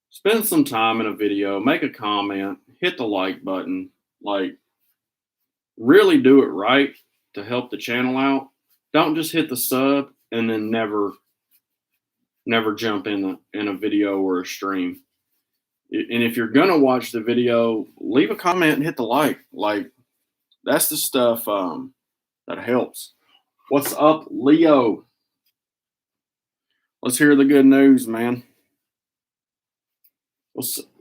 Spend some time in a video. Make a comment. Hit the like button. Like, really do it right to help the channel out. Don't just hit the sub and then never jump in a video or a stream. And if you're gonna watch the video, leave a comment and hit the like. Like, that's the stuff that helps. What's up, Leo? Let's hear the good news, man.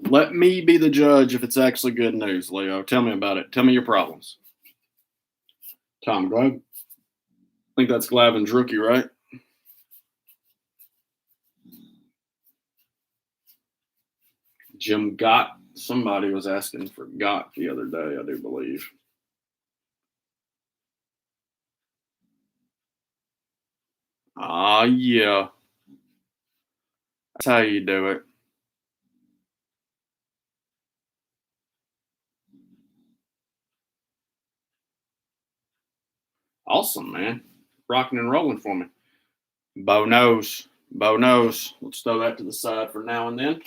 Let me be the judge if it's actually good news, Leo. Tell me about it. Tell me your problems. Tom Glab. I think that's Glavin's rookie, right? Jim Gott. Somebody was asking for Gott the other day, I do believe. Yeah. That's how you do it. Awesome, man. Rocking and rolling for me. Bo knows. Let's throw that to the side for now and then.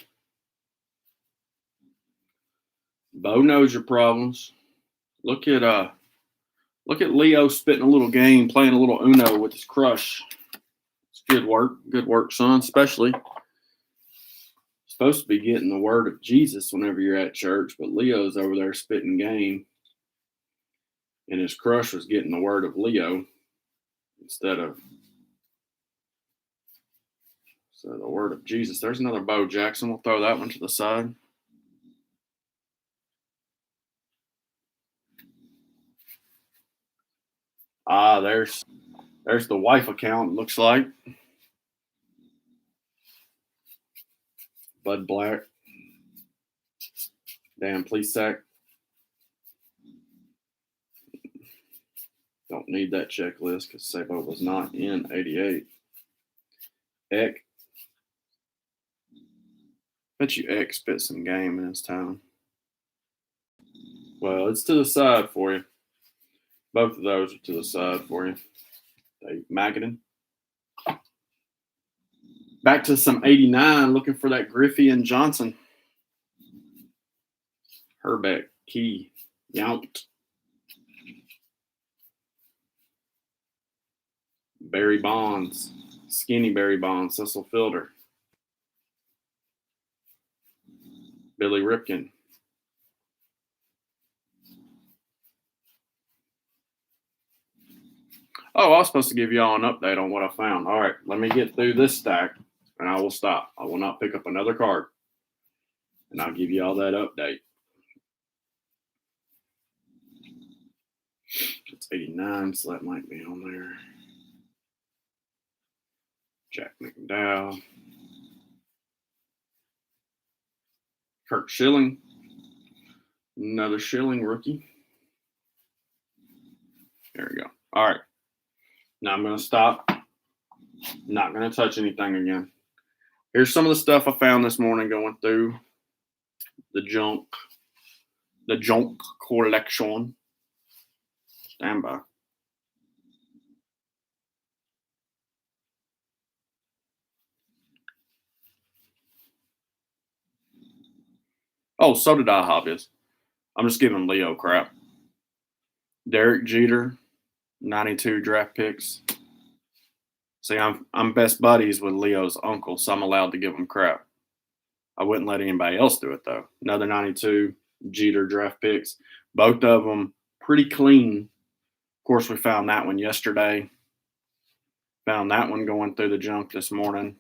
Bo knows your problems. Look at Leo spitting a little game, playing a little Uno with his crush. It's good work, son. Especially supposed to be getting the word of Jesus whenever you're at church, but Leo's over there spitting game, and his crush was getting the word of Leo instead of the word of Jesus. There's another Bo Jackson. We'll throw that one to the side. There's the wife account, looks like. Bud Black. Dan Plesac. Don't need that checklist because Sabo was not in 88. Eck. Bet you Eck spit some game in his time. Well, it's to the side for you. Both of those are to the side for you. Dave Magadan. Back to some 89, looking for that Griffey and Johnson. Herbeck, Key, Yount. Barry Bonds, Skinny Barry Bonds, Cecil Fielder. Billy Ripken. Oh, I was supposed to give y'all an update on what I found. All right, let me get through this stack, and I will stop. I will not pick up another card, and I'll give you all that update. It's 89, so that might be on there. Jack McDowell. Kirk Schilling. Another Schilling rookie. There we go. All right. Now I'm going to stop. Not going to touch anything again. Here's some of the stuff I found this morning going through the junk collection. Stand by. Oh, so did I, Hobbies. I'm just giving Leo crap. Derek Jeter, 92 draft picks. See, I'm best buddies with Leo's uncle, so I'm allowed to give him crap. I wouldn't let anybody else do it, though. Another 92 Jeter draft picks. Both of them pretty clean. Of course, we found that one yesterday. Found that one going through the junk this morning.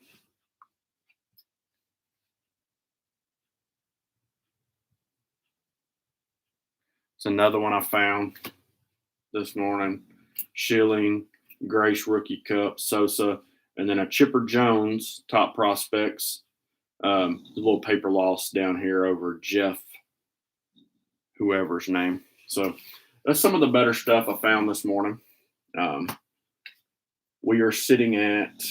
It's another one I found this morning. Schilling, Grace Rookie Cup, Sosa, and then a Chipper Jones, top prospects. The little paper loss down here over Jeff, whoever's name. So that's some of the better stuff I found this morning. We are sitting at,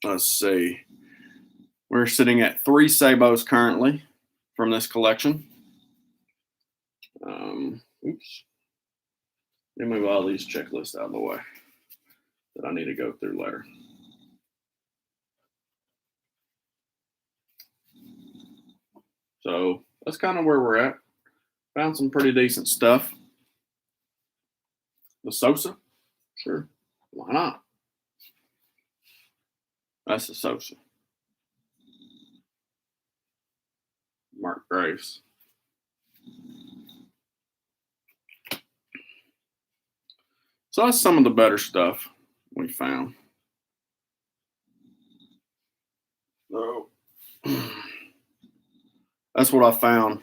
let's see, we're sitting at 3 Sabos currently from this collection. Oops. Let me move all these checklists out of the way that I need to go through later. So that's kind of where we're at. Found some pretty decent stuff. The Sosa? Sure. Why not? That's the Sosa. Mark Graves. So that's some of the better stuff we found. So that's what I found.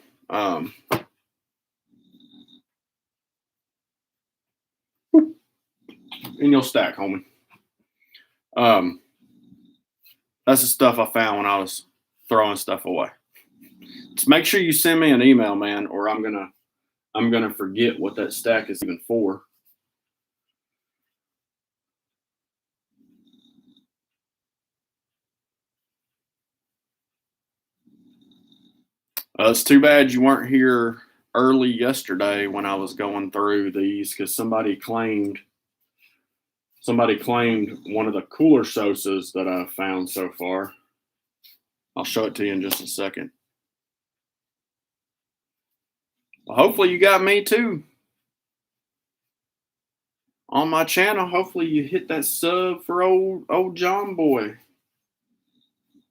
In your stack, homie. That's the stuff I found when I was throwing stuff away. Just make sure you send me an email, man, or I'm gonna forget what that stack is even for. It's too bad you weren't here early yesterday when I was going through these, because somebody claimed one of the cooler Sosas that I've found so far. I'll show it to you in just a second. Well, hopefully you got me too on my channel. Hopefully you hit that sub for old John Boy.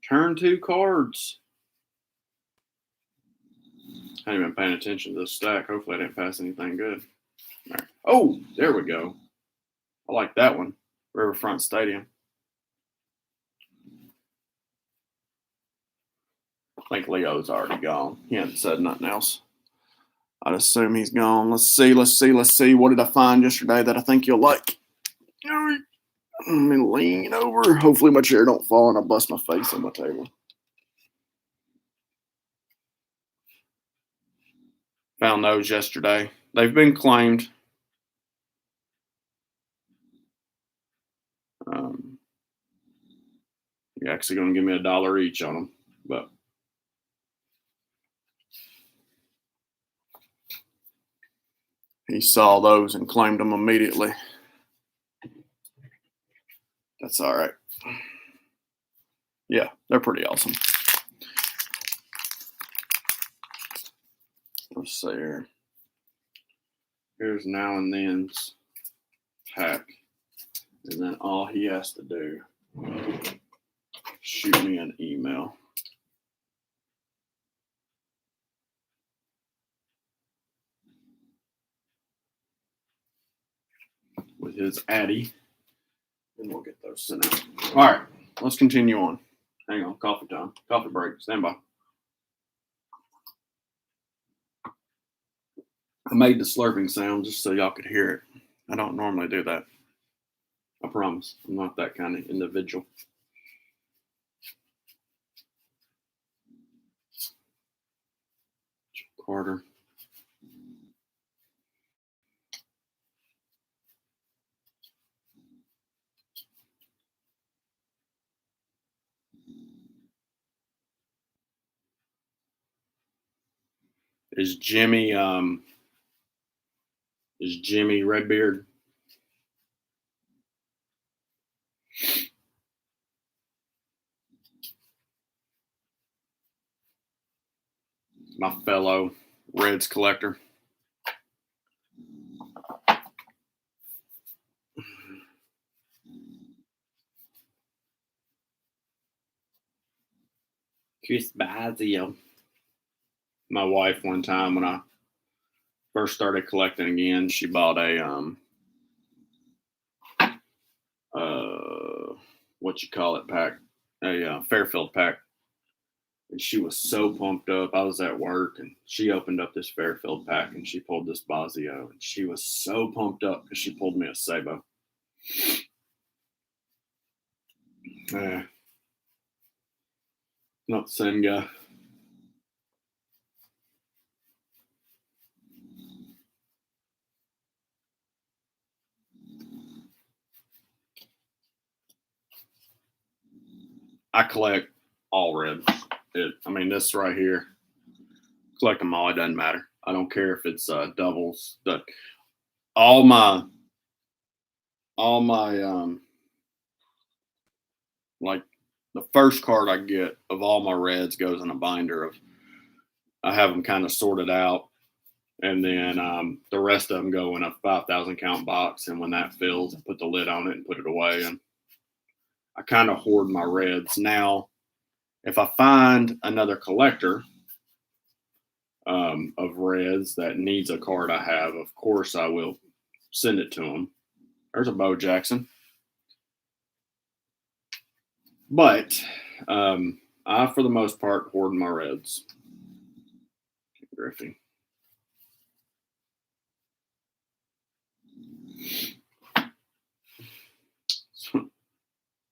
Turn 2 cards. I haven't been paying attention to this stack. Hopefully I didn't pass anything good. All right. Oh, there we go. I like that one. Riverfront Stadium. I think Leo's already gone. He hasn't said nothing else. I'd assume he's gone. Let's see. What did I find yesterday that I think you'll like? Let me lean over. Hopefully my chair don't fall and I bust my face on my table. Found those yesterday. they've been claimed. You're actually going to give me $1 each on them, but he saw those and claimed them immediately. That's all right. Yeah, they're pretty awesome. Let's see here. Here's Now and Then's pack. And then all he has to do, shoot me an email. With his Addy. And we'll get those sent out. All right, let's continue on. Hang on, coffee time. Coffee break. Stand by. I made the slurping sound just so y'all could hear it. I don't normally do that. I promise. I'm not that kind of individual. Carter. Is Jimmy Redbeard? My fellow Reds collector. Chris Bazio. My wife, one time when I first started collecting again, she bought a what you call it pack, a Fairfield pack, and she was so pumped up. I was at work, and she opened up this Fairfield pack, and she pulled this Bazio, and she was so pumped up because she pulled me a Sabo. Not the same guy. I collect all Reds. This right here, collect them all. It doesn't matter. I don't care if it's doubles. All my like the first card I get of all my Reds goes in a binder of. I have them kind of sorted out, and then the rest of them go in a 5,000 count box. And when that fills, I put the lid on it and put it away. And I kind of hoard my Reds. Now, if I find another collector of Reds that needs a card I have, of course I will send it to them. There's a Bo Jackson. But I, for the most part, hoard my Reds. Griffey.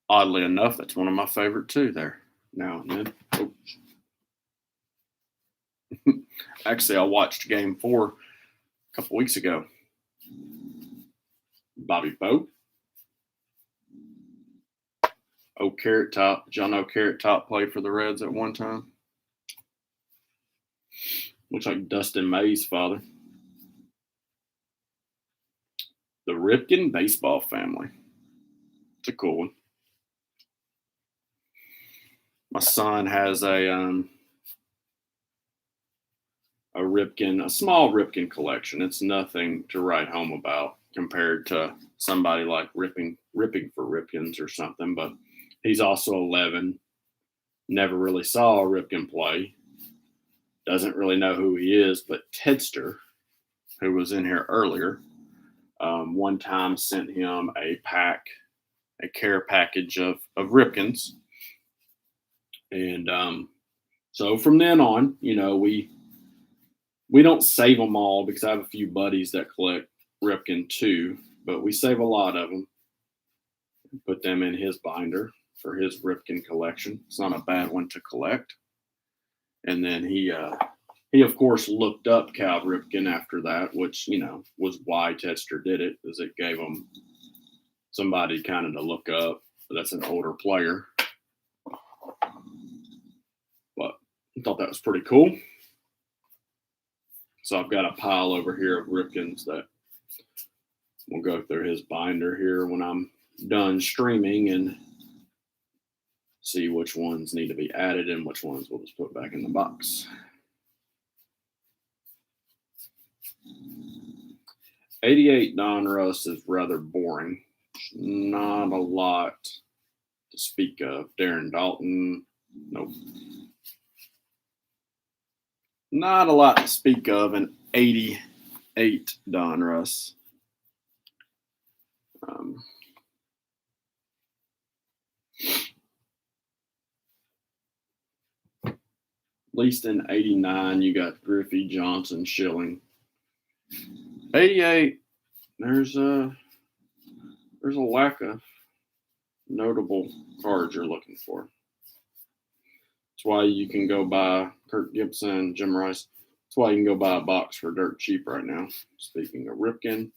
Oddly enough, that's one of my favorite too there. Now and then. Oh. Actually, I watched Game 4 a couple weeks ago. Bobby Boat. Oh, Carrot Top. Did y'all know Carrot Top played for the Reds at one time? Looks like Dustin May's father. The Ripken baseball family. It's a cool one. My son has a Ripken, a small Ripken collection. It's nothing to write home about compared to somebody like ripping for Ripkens or something. But he's also 11. Never really saw a Ripken play. Doesn't really know who he is. But Tedster, who was in here earlier, one time sent him a care package of Ripkens. And so from then on, we don't save them all because I have a few buddies that collect Ripken too, but we save a lot of them and put them in his binder for his Ripken collection. It's not a bad one to collect. And then he He, of course, looked up Cal Ripken after that, which, was why Tedster did it, because it gave him somebody kind of to look up. That's an older player. But I thought that was pretty cool. So I've got a pile over here of Ripkens that we'll go through his binder here when I'm done streaming and see which ones need to be added and which ones we'll just put back in the box. 88 Donruss is rather boring. Not a lot to speak of. Darren Dalton, nope. Not a lot to speak of in 88 Donruss. At least in 89, you got Griffey, Johnson, Schilling. 88, there's a lack of notable cards you're looking for. That's why you can go buy Kirk Gibson, Jim Rice. That's why you can go buy a box for dirt cheap right now. Speaking of Ripken,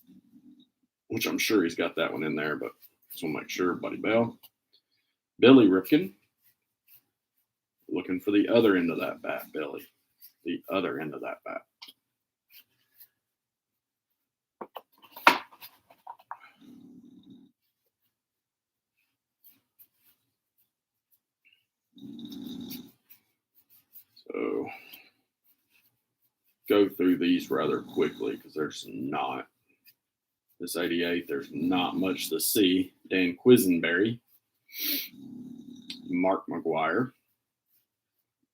which I'm sure he's got that one in there, but just want to make sure, Buddy Bell. Billy Ripken. Looking for the other end of that bat, Billy. The other end of that bat. So go through these rather quickly because there's not. This 88, there's not much to see. Dan Quisenberry. Mark McGwire.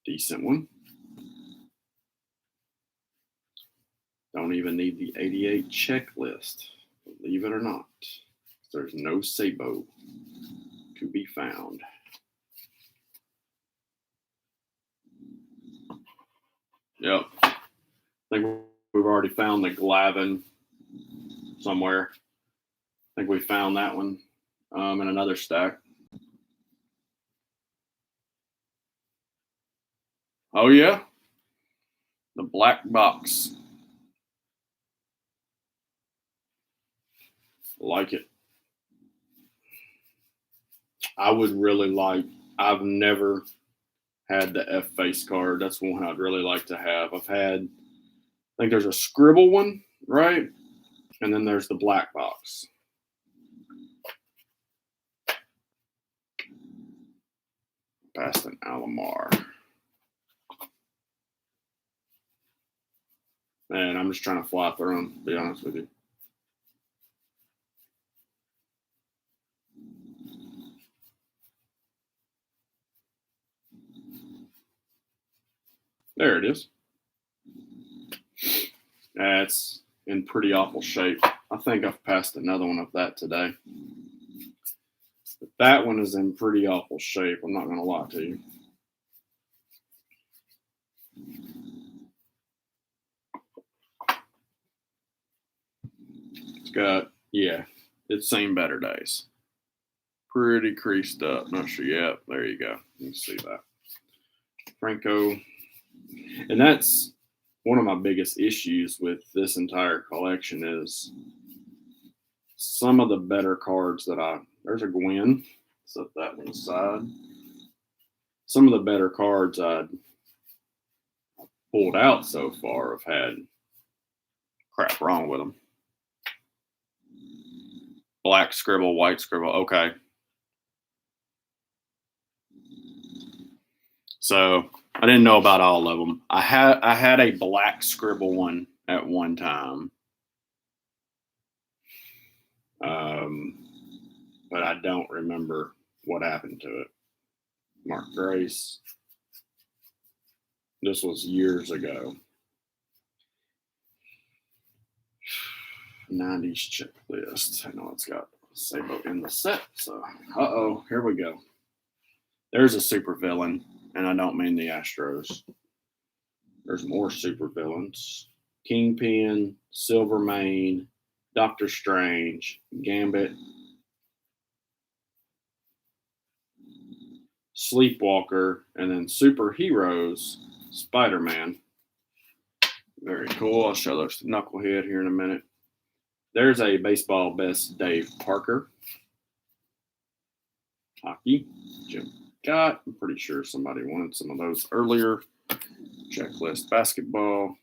Decent one. Don't even need the 88 checklist, believe it or not. There's no Sabo to be found. Yep. I think we've already found the Glavine somewhere. I think we found that one in another stack. Oh, yeah? The black box. Like it. I would really like, I've never had the F face card. That's one I'd really like to have. I've had, I think there's a scribble one, right? And then there's the black box. Baston Alomar. And I'm just trying to fly through them, to be honest with you. There it is. That's in pretty awful shape. I think I've passed another one of that today. But that one is in pretty awful shape. I'm not going to lie to you. It's got, yeah, it's seen better days. Pretty creased up. Not sure yet. There you go. You can see that. Franco. And that's one of my biggest issues with this entire collection is some of the better cards that there's a Gwynn. Set that one aside. Some of the better cards I pulled out so far have had crap wrong with them. Black scribble, white scribble. Okay. So I didn't know about all of them. I had a black scribble one at one time. But I don't remember what happened to it. Mark Grace. This was years ago. 90s checklist. I know it's got Sabo in the set. So, here we go. There's a super villain, and I don't mean the Astros. There's more super villains. Kingpin, Silvermane, Doctor Strange, Gambit, Sleepwalker, and then superheroes, Spider-Man. Very cool. I'll show those to Knucklehead here in a minute. There's a baseball best Dave Parker. Hockey, Jim Gott. I'm pretty sure somebody wanted some of those earlier. Checklist basketball.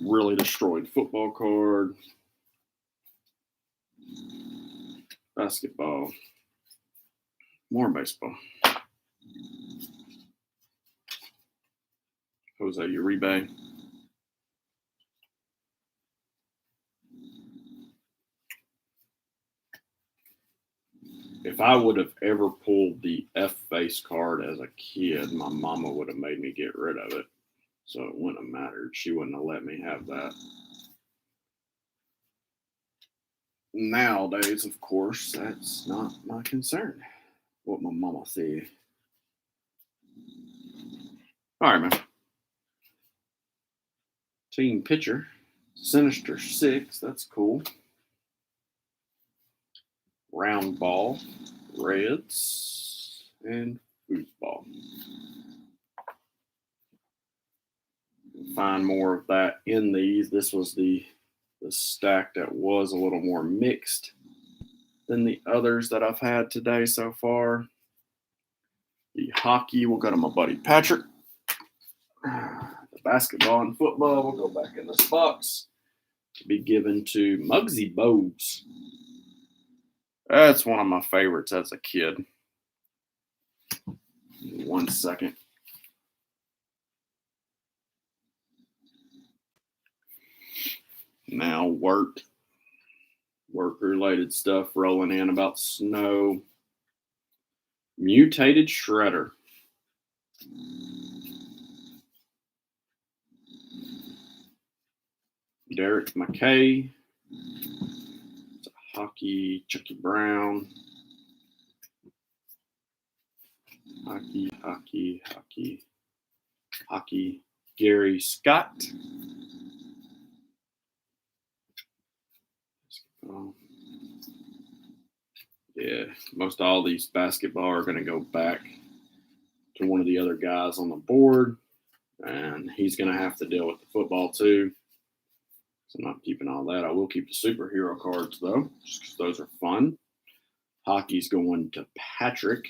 Really destroyed football card. Basketball. More baseball. Jose Uribe. If I would have ever pulled the F-face card as a kid, my mama would have made me get rid of it. So it wouldn't have mattered. She wouldn't have let me have that. Nowadays, of course, that's not my concern. What my mama said. All right, man. Team pitcher. Sinister Six. That's cool. Round ball. Reds. And foosball. Find more of that in these. This was the stack that was a little more mixed than the others that I've had today so far. The hockey will go to my buddy Patrick. The basketball and football will go back in this box to be given to Muggsy Bogues. That's one of my favorites as a kid. 1 second. Now work-related stuff rolling in about Snow. Mutated Shredder. Derek McKay. It's a hockey. Chucky Brown. Hockey. Gary Scott. Yeah, most all these basketball are going to go back to one of the other guys on the board, and he's going to have to deal with the football too. So I'm not keeping all that. I will keep the superhero cards though, just because those are fun. Hockey's going to Patrick.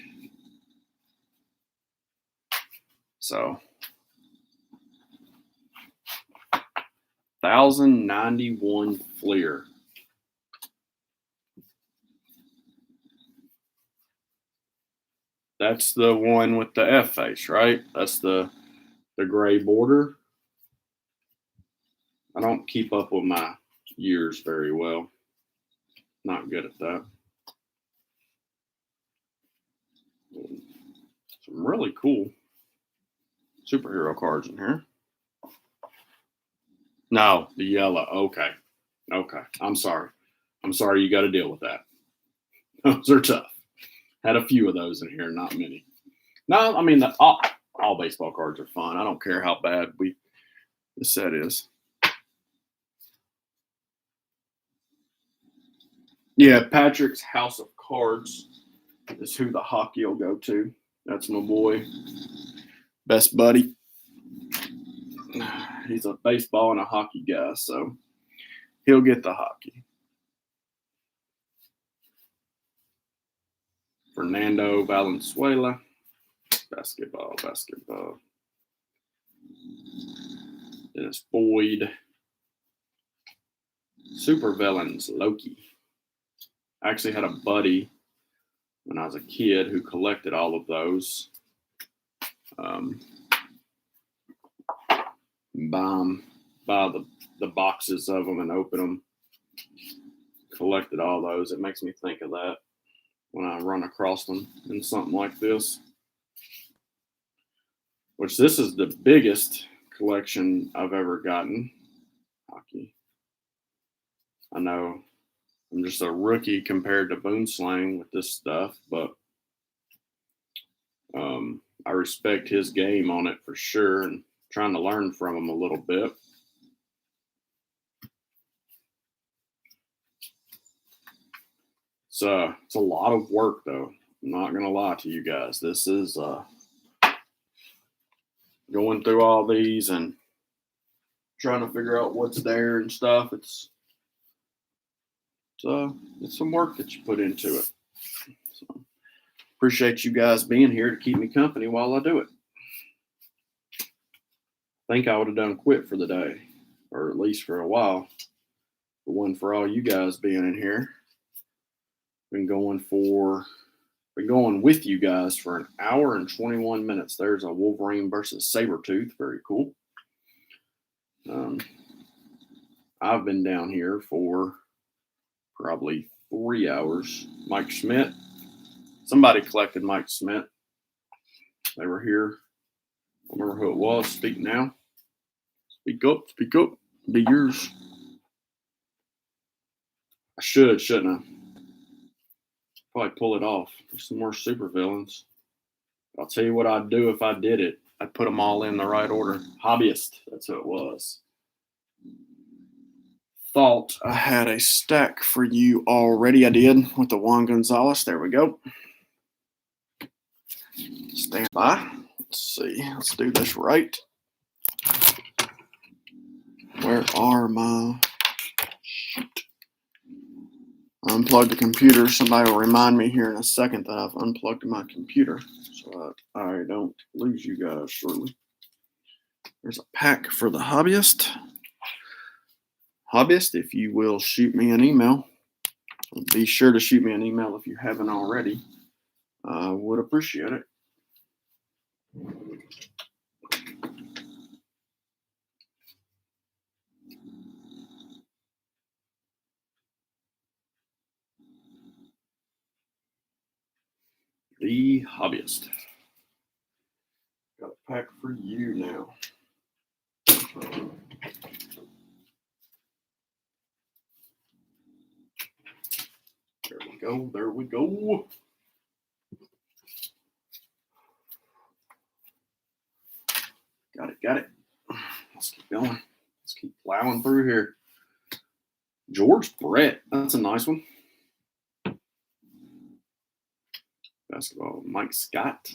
So 1,091 Fleer. That's the one with the F face, right? That's the gray border. I don't keep up with my years very well. Not good at that. Some really cool superhero cards in here. No, the yellow. Okay. I'm sorry you got to deal with that. Those are tough. Had a few of those in here, not many. No, I mean, all baseball cards are fun. I don't care how bad the set is. Yeah, Patrick's House of Cards is who the hockey will go to. That's my boy, best buddy. He's a baseball and a hockey guy, so he'll get the hockey. Fernando Valenzuela, basketball. Dennis Boyd, Super Villains, Loki. I actually had a buddy when I was a kid who collected all of those. Buy the boxes of them and open them. Collected all those. It makes me think of that when I run across them in something like this. Which this is the biggest collection I've ever gotten. Hockey. I know I'm just a rookie compared to Boomslang with this stuff, but I respect his game on it for sure and trying to learn from him a little bit. It's a lot of work though. I'm not gonna lie to you guys. This is going through all these and trying to figure out what's there and stuff. It's some work that you put into it. So appreciate you guys being here to keep me company while I do it. I think I would have done quit for the day, or at least for a while. But one for all you guys being in here. Been going with you guys for an hour and 21 minutes. There's a Wolverine versus Sabretooth. Very cool. I've been down here for probably 3 hours. Mike Schmidt. Somebody collected Mike Schmidt. They were here. I don't remember who it was. Speak now. Speak up. Speak up. Be yours. I shouldn't I? Probably pull it off. There's some more super villains. I'll tell you what I'd do if I did it. I'd put them all in the right order. Hobbyist. That's who it was. Thought I had a stack for you already. I did with the Juan Gonzalez. There we go. Stand by. Let's see. Let's do this right. Where are my... Shoot. I unplugged the computer. Somebody will remind me here in a second that I've unplugged my computer so I don't lose you guys shortly. There's a pack for the hobbyist. Hobbyist, if you will shoot me an email, be sure to shoot me an email if you haven't already. I would appreciate it. The Hobbyist. Got a pack for you now. There we go. There we go. Got it. Let's keep going. Let's keep plowing through here. George Brett. That's a nice one. Basketball. Mike Scott.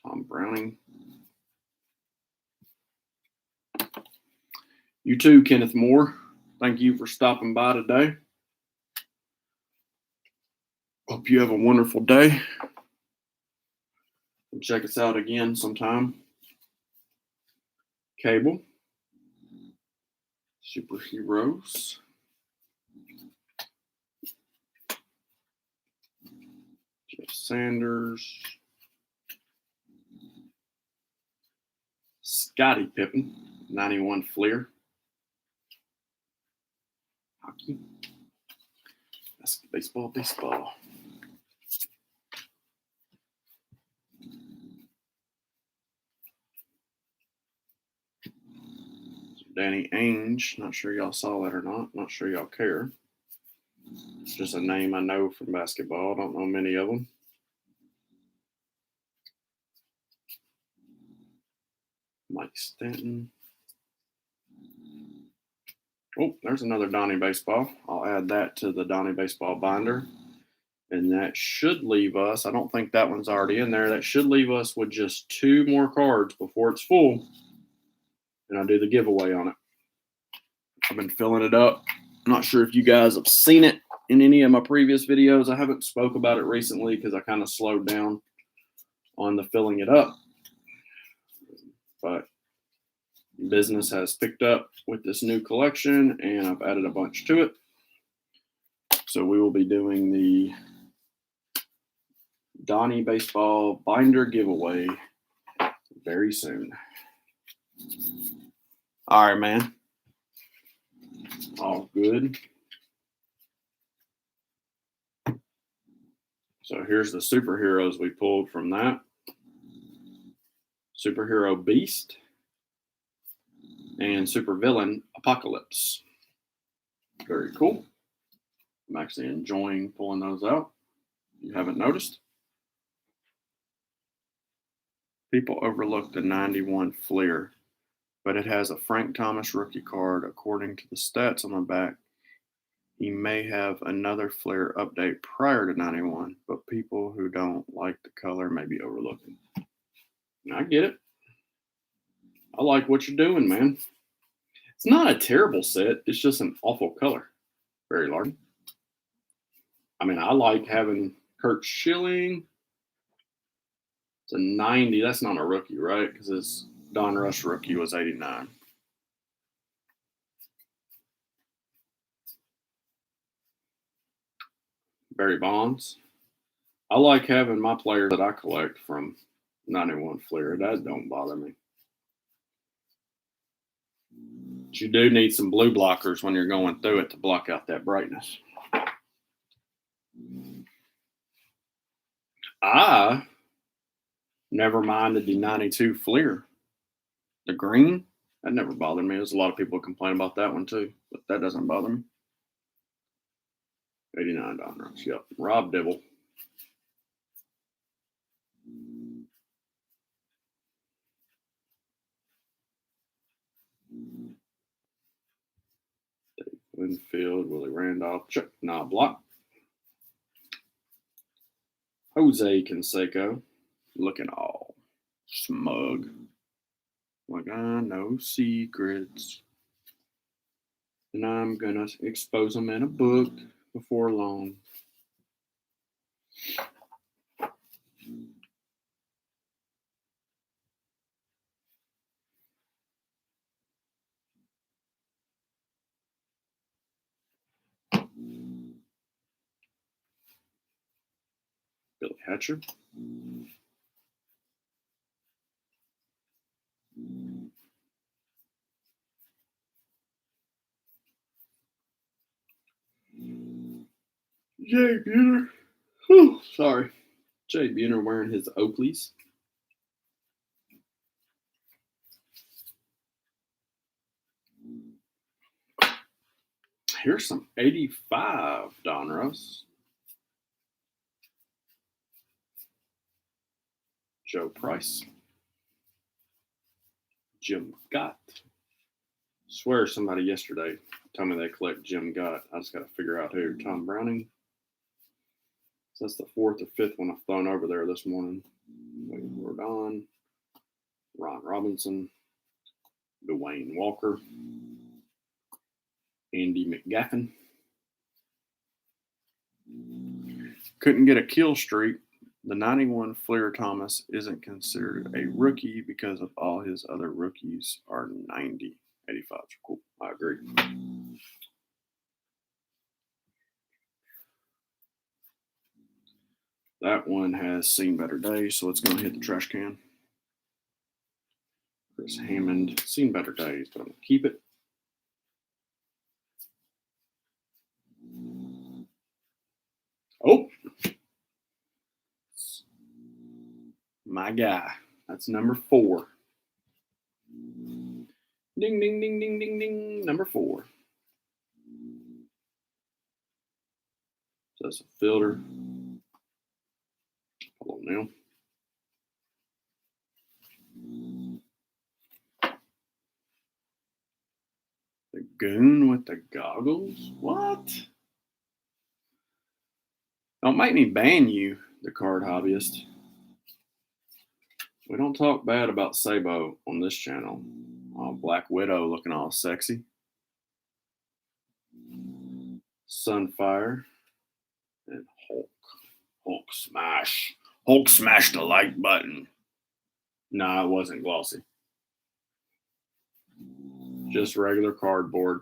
Tom Browning. You too, Kenneth Moore. Thank you for stopping by today. Hope you have a wonderful day. And check us out again sometime. Cable. Superheroes. Jeff Sanders. Scottie Pippen. 91 Fleer. Hockey. Baseball. Danny Ainge. Not sure y'all saw that or not. Not sure y'all care. It's just a name I know from basketball. I don't know many of them. Mike Stanton. Oh, there's another Donnie Baseball. I'll add that to the Donnie Baseball binder. And that should leave us, I don't think that one's already in there. That should leave us with just 2 more cards before it's full. And I'll do the giveaway on it. I've been filling it up. I'm not sure if you guys have seen it in any of my previous videos. I haven't spoke about it recently because I kind of slowed down on the filling it up. But business has picked up with this new collection, and I've added a bunch to it. So we will be doing the Donnie Baseball binder giveaway very soon. All right, man. All good. So here's the superheroes we pulled from that. Superhero Beast and Supervillain Apocalypse. Very cool. I'm actually enjoying pulling those out. If you haven't noticed. People overlook the 91 Fleer, but it has a Frank Thomas rookie card. According to the stats on the back, he may have another Fleer update prior to 91, but people who don't like the color may be overlooking. I get it. I like what you're doing, man. It's not a terrible set. It's just an awful color. Very large. I mean, I like having Kurt Schilling. It's a 90. That's not a rookie, right? Because his Donruss rookie was 89. Barry Bonds. I like having my players that I collect from 91 Fleer. That don't bother me. But you do need some blue blockers when you're going through it to block out that brightness. I never minded the 92 Fleer. The green, that never bothered me. There's a lot of people complain about that one too, but that doesn't bother me. 89 Donruss. Yep. Rob Dibble. Dave Winfield, Willie Randolph, Chuck Knobloch. Jose Canseco, looking all smug. Like, I know secrets. And I'm going to expose them in a book before long. Billy Hatcher. Jay Buhner. Whew, sorry. Jay Buhner wearing his Oakleys. Here's some 85 Donruss. Joe Price. Jim Gott. Swear somebody yesterday told me they collect Jim Gott. I just got to figure out who. Tom Browning. So that's the fourth or fifth one I've thrown over there this morning. Wayne Rodon. Ron Robinson. Dwayne Walker. Andy McGaffin. Couldn't get a kill streak. The 91 Fleer Thomas isn't considered a rookie because of all his other rookies are 90. 85. Cool. I agree. That one has seen better days, so it's going to hit the trash can. Chris Hammond, seen better days, but I'm going to keep it. Oh, my guy. That's number 4. Ding, ding, ding, ding, ding, ding. Number 4. So that's a fielder. Hello, Neil. The goon with the goggles? What? Don't make me ban you, the card hobbyist. We don't talk bad about Sabo on this channel. Oh, Black Widow looking all sexy. Sunfire. And Hulk. Hulk smash. Hulk smash the like button. Nah, it wasn't glossy. Just regular cardboard.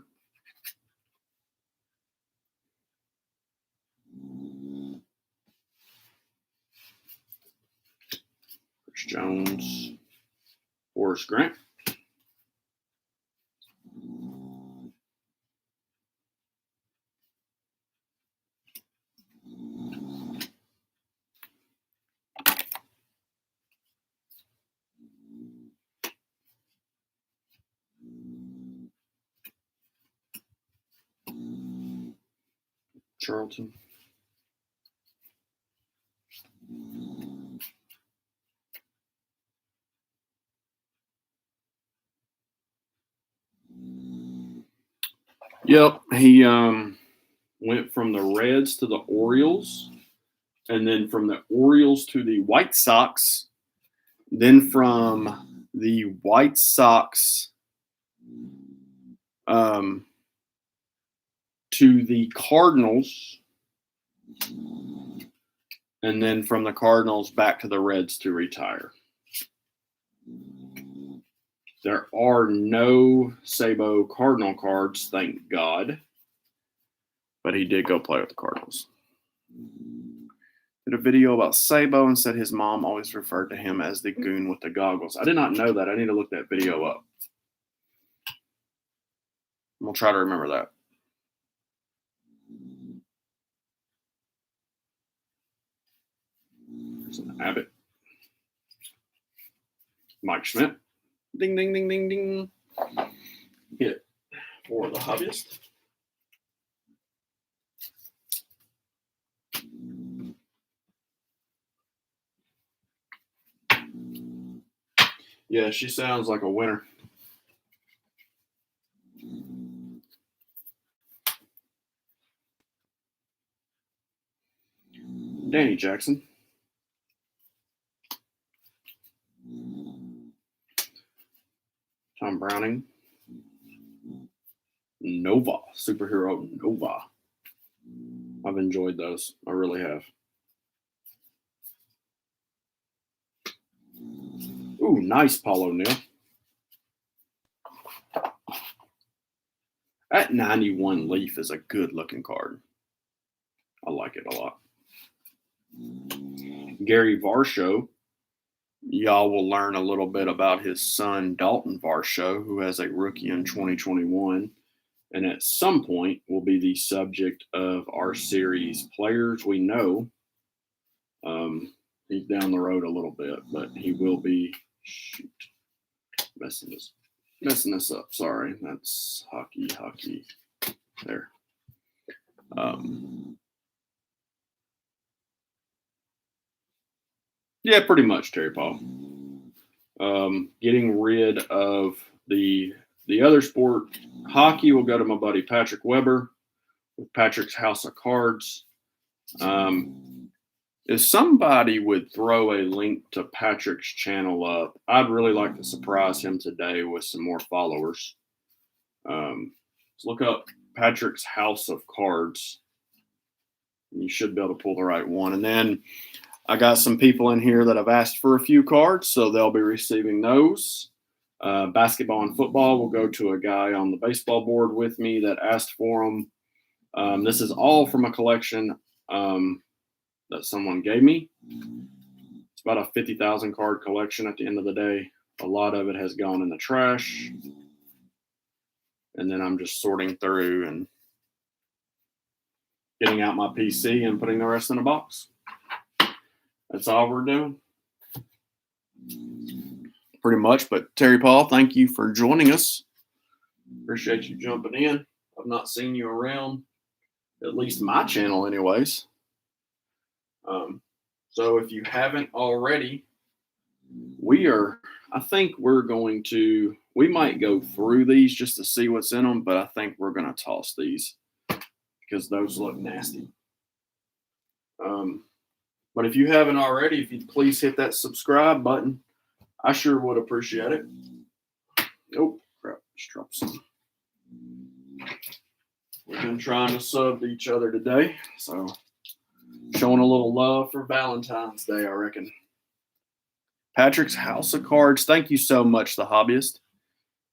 Chris Jones. Horace Grant. Charlton. Yep, he went from the Reds to the Orioles, and then from the Orioles to the White Sox, Then from the White Sox to the Cardinals, and then from the Cardinals back to the Reds to retire. There are no Sabo Cardinal cards, thank God. But he did go play with the Cardinals. Did a video about Sabo and said his mom always referred to him as the goon with the goggles. I did not know that. I need to look that video up. I'm going to try to remember that. There's an Abbott. Mike Schmidt. Ding, ding, ding, ding, ding. Hit for the hobbyist. Yeah, she sounds like a winner. Danny Jackson. Tom Browning. Nova. Superhero Nova. I've enjoyed those. I really have. Ooh, nice Paul O'Neill. That 91 Leaf is a good-looking card. I like it a lot. Gary Varsho. Y'all will learn a little bit about his son, Dalton Varsho, who has a rookie in 2021. And at some point will be the subject of our series Players We Know. He's down the road a little bit, but he will be messing this up. Sorry, that's hockey. There. Yeah, pretty much, Terry Paul. Getting rid of the other sport, hockey, will go to my buddy Patrick Weber with Patrick's House of Cards. If somebody would throw a link to Patrick's channel up, I'd really like to surprise him today with some more followers. Let's look up Patrick's House of Cards. You should be able to pull the right one. And then I got some people in here that have asked for a few cards, so they'll be receiving those. Basketball and football will go to a guy on the baseball board with me that asked for them. This is all from a collection that someone gave me. It's about a 50,000 card collection at the end of the day. A lot of it has gone in the trash. And then I'm just sorting through and getting out my PC and putting the rest in a box. That's all we're doing. Pretty much. But Terry Paul, thank you for joining us. Appreciate you jumping in. I've not seen you around, at least my channel anyways. So if you haven't already, we might go through these just to see what's in them, but I think we're going to toss these because those look nasty. But if you haven't already, if you'd please hit that subscribe button, I sure would appreciate it. Oh, crap, just dropped some. We've been trying to sub to each other today, so showing a little love for Valentine's Day, I reckon. Patrick's House of Cards, thank you so much, The Hobbyist.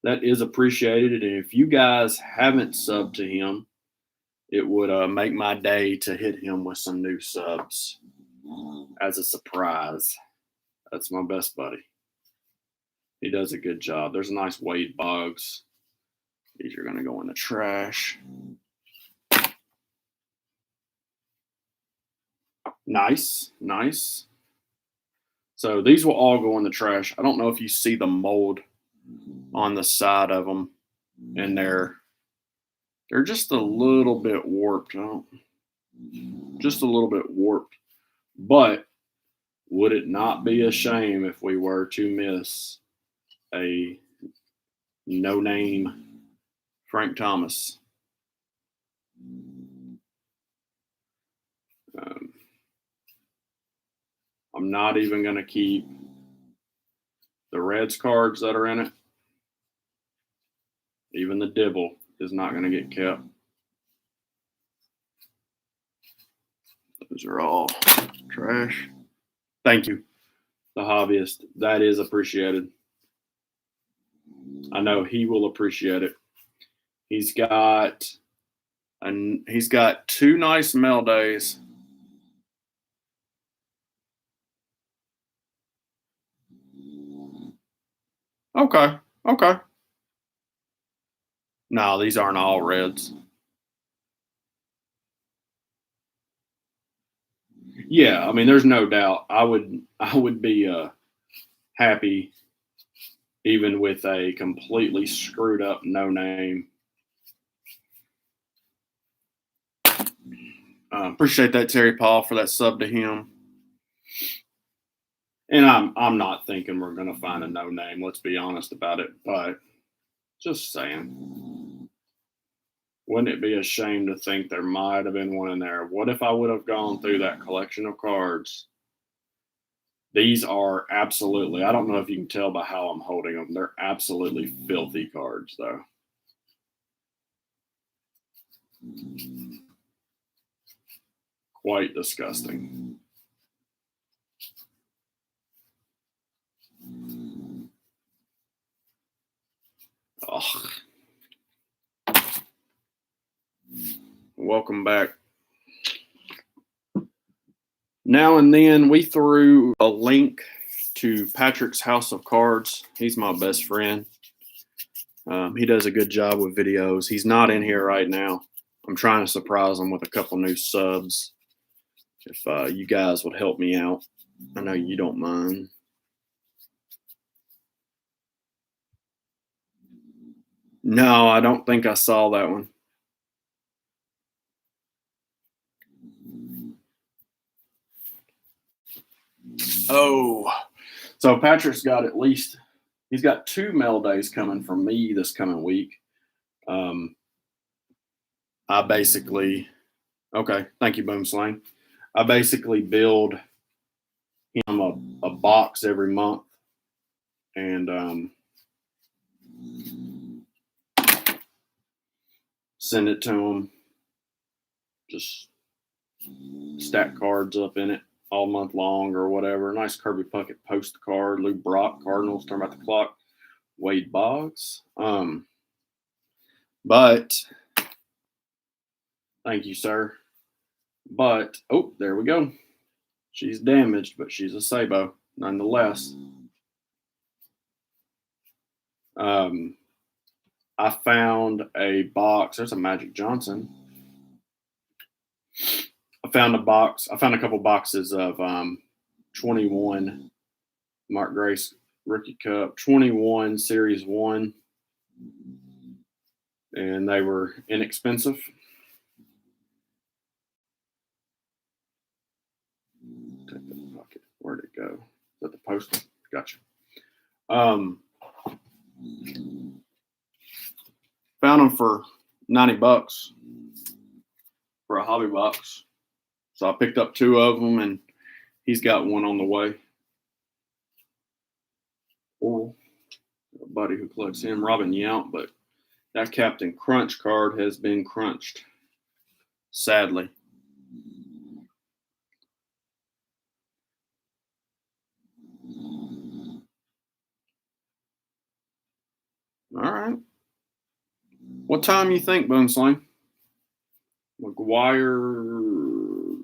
That is appreciated. And if you guys haven't subbed to him, it would make my day to hit him with some new subs as a surprise. That's my best buddy. He does a good job. There's a nice Wade Boggs. These are going to go in the trash. Nice. So these will all go in the trash. I don't know if you see the mold on the side of them, and they're just a little bit warped. Just a little bit warped. But would it not be a shame if we were to miss a no-name Frank Thomas? I'm not even going to keep Reds cards that are in it. Even the Dibble is not going to get kept. Those are all trash. Thank you, the hobbyist. That is appreciated. I know he will appreciate it. He's got 2 nice mail days. Okay. No, these aren't all Reds. Yeah, I mean, there's no doubt. I would be happy even with a completely screwed up no name. Appreciate that, Terry Paul, for that sub to him. And I'm not thinking we're going to find a no name. Let's be honest about it. But just saying, wouldn't it be a shame to think there might have been one in there? What if I would have gone through that collection of cards? These are absolutely, I don't know if you can tell by how I'm holding them. They're absolutely filthy cards, though. Quite disgusting. Oh. Welcome back. Now and then we threw a link to Patrick's House of Cards. He's my best friend. He does a good job with videos. He's not in here right now. I'm trying to surprise him with a couple new subs. If you guys would help me out, I know you don't mind. No, I don't think I saw that one. Oh, so Patrick's got he's got 2 mail days coming from me this coming week. I basically, okay, thank you, Boom Slang. I basically build him a box every month and send it to him. Just stack cards up in it all month long or whatever. Nice Kirby Puckett postcard. Lou Brock, Cardinals, turn back the clock. Wade Boggs. But thank you, sir. But oh, there we go. She's damaged, but she's a Sabo nonetheless. I found a box. There's a Magic Johnson. I found a couple boxes of 21 Mark Grace Rookie Cup, 21 Series 1, and they were inexpensive. Take that pocket. Where'd it go? Is that the poster? Gotcha. Found them for $90 for a hobby box. So I picked up 2 of them, and he's got one on the way. Or a buddy who collects him, Robin Yount, but that Captain Crunch card has been crunched, sadly. All right. What time you think, Boomslang? McGuire,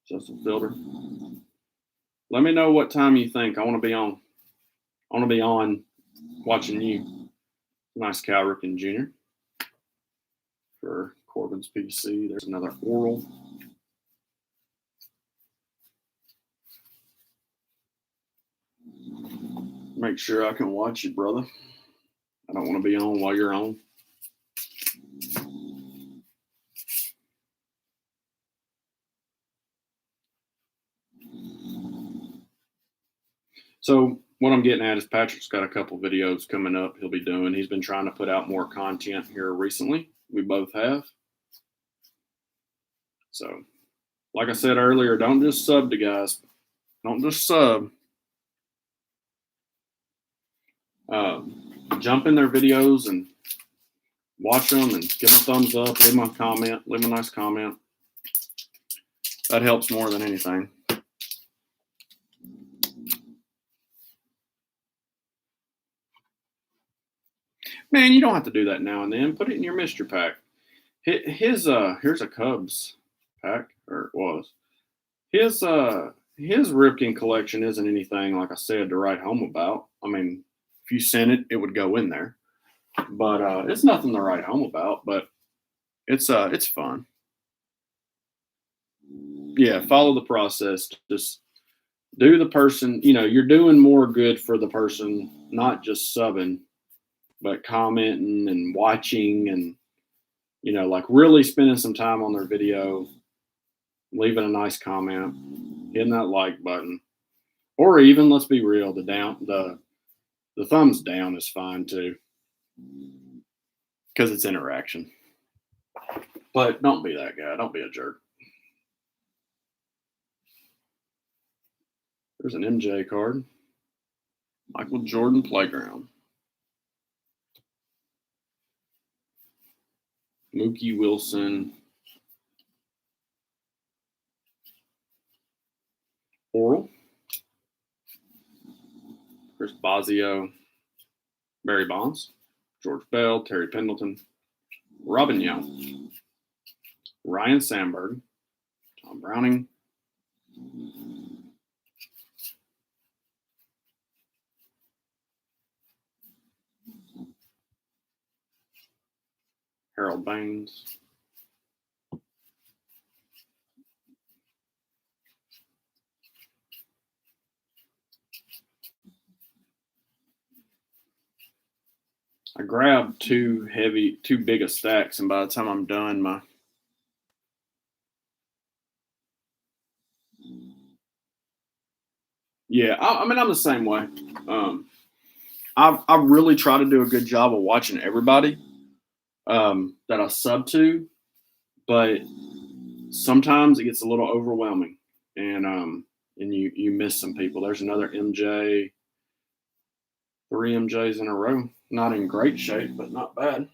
Justin Fielder. Let me know what time you think. I want to be on. I want to be on watching you. Nice Cal Ripken Jr. for Corbin's PC. There's another oral. Make sure I can watch you, brother. I don't want to be on while you're on. So what I'm getting at is Patrick's got a couple videos coming up he'll be doing. He's been trying to put out more content here recently. We both have. So, like I said earlier, don't just sub to guys. Don't just sub. Jump in their videos and watch them and give them a thumbs up, leave them a comment, leave them a nice comment. That helps more than anything. Man, you don't have to do that now and then. Put it in your mystery pack. Here's a Cubs pack, or it was. His Ripken collection isn't anything, like I said, to write home about. I mean, if you sent it, it would go in there. But it's nothing to write home about, but it's fun. Yeah, follow the process. Just do the person, you're doing more good for the person, not just subbing, but commenting and watching and, like really spending some time on their video, leaving a nice comment, hitting that like button, or even, let's be real, the thumbs down is fine too, because it's interaction. But don't be that guy. Don't be a jerk. There's an MJ card. Michael Jordan Playground. Mookie Wilson. Oral. Chris Bosio. Barry Bonds. George Bell. Terry Pendleton. Robin Yount. Ryan Sandberg. Tom Browning. Harold Baines. I grabbed too big of stacks, and by the time I'm done, yeah, I mean, I'm the same way. I really try to do a good job of watching everybody that I sub to, but sometimes it gets a little overwhelming, and you miss some people. There's another MJ, 3 MJs in a row. Not in great shape, but not bad.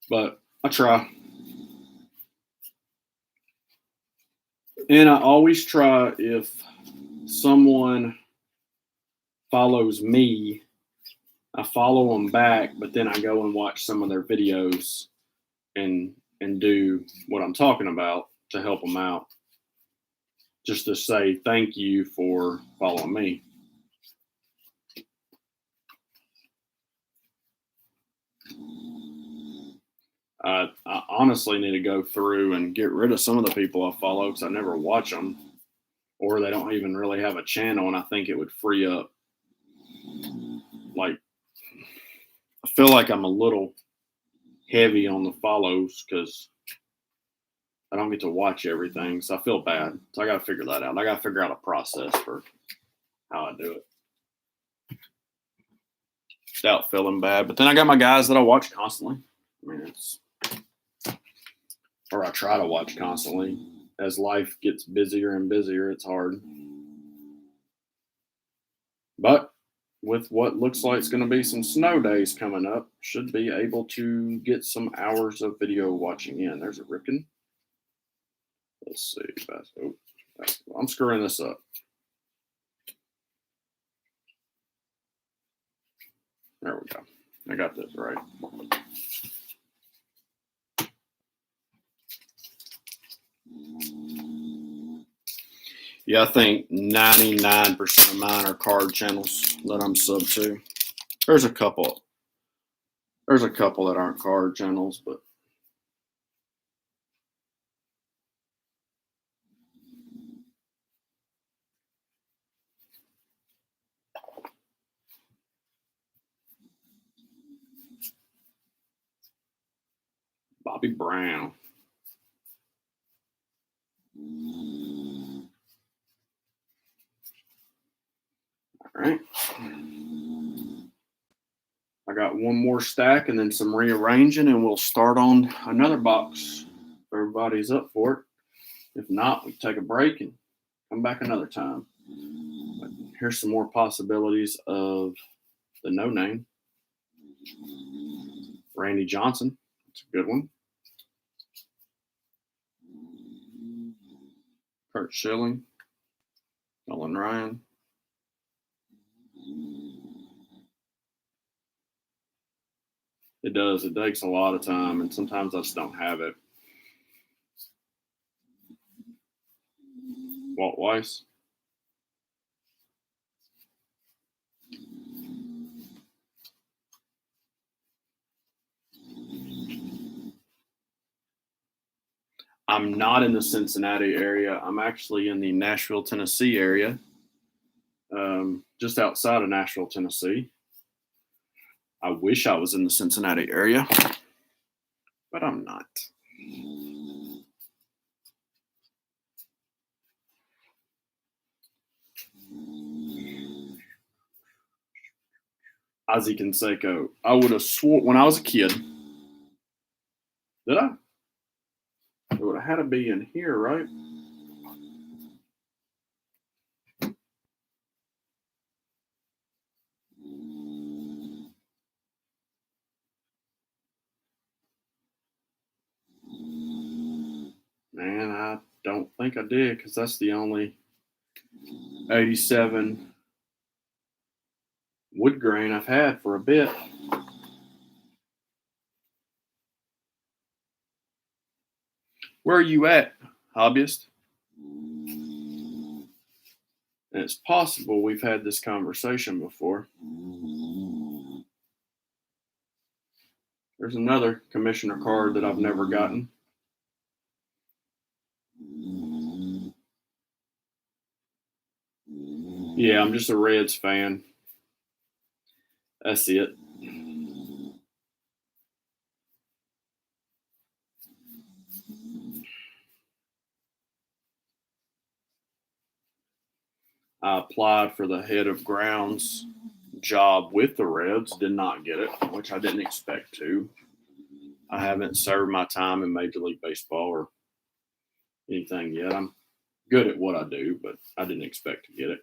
But I try. And I always try, if someone follows me, I follow them back, but then I go and watch some of their videos and do what I'm talking about to help them out. Just to say thank you for following me. I honestly need to go through and get rid of some of the people I follow because I never watch them, or they don't even really have a channel, and I think it would free up. Like, I feel like I'm a little heavy on the follows because I don't get to watch everything, so I feel bad. So I got to figure that out. I got to figure out a process for how I do it without feeling bad. But then I got my guys that I watch constantly. I mean, or I try to watch constantly. As life gets busier and busier, it's hard. But with what looks like it's going to be some snow days coming up, should be able to get some hours of video watching in. There's a Ripken. Let's see. I'm screwing this up. There we go. I got this right. Yeah, I think 99% of mine are card channels that I'm sub to. There's a couple that aren't card channels, but Bobby Brown. All right. I got one more stack and then some rearranging, and we'll start on another box. Everybody's up for it. If not, we take a break and come back another time. But here's some more possibilities of the no name. Randy Johnson. That's a good one. Kurt Schilling. Nolan Ryan. It does. It takes a lot of time, and sometimes I just don't have it. Walt Weiss. I'm not in the Cincinnati area. I'm actually in the Nashville, Tennessee area, just outside of Nashville, Tennessee. I wish I was in the Cincinnati area, but I'm not. Ozzie Canseco. I would have swore when I was a kid. Did I? It would have had to be in here, right? Man, I don't think I did because that's the only 87 wood grain I've had for a bit. Where are you at, hobbyist? And it's possible we've had this conversation before. There's another commissioner card that I've never gotten. Yeah, I'm just a Reds fan. That's it. I applied for the head of grounds job with the Reds, did not get it, which I didn't expect to. I haven't served my time in Major League Baseball or anything yet. I'm good at what I do, but I didn't expect to get it.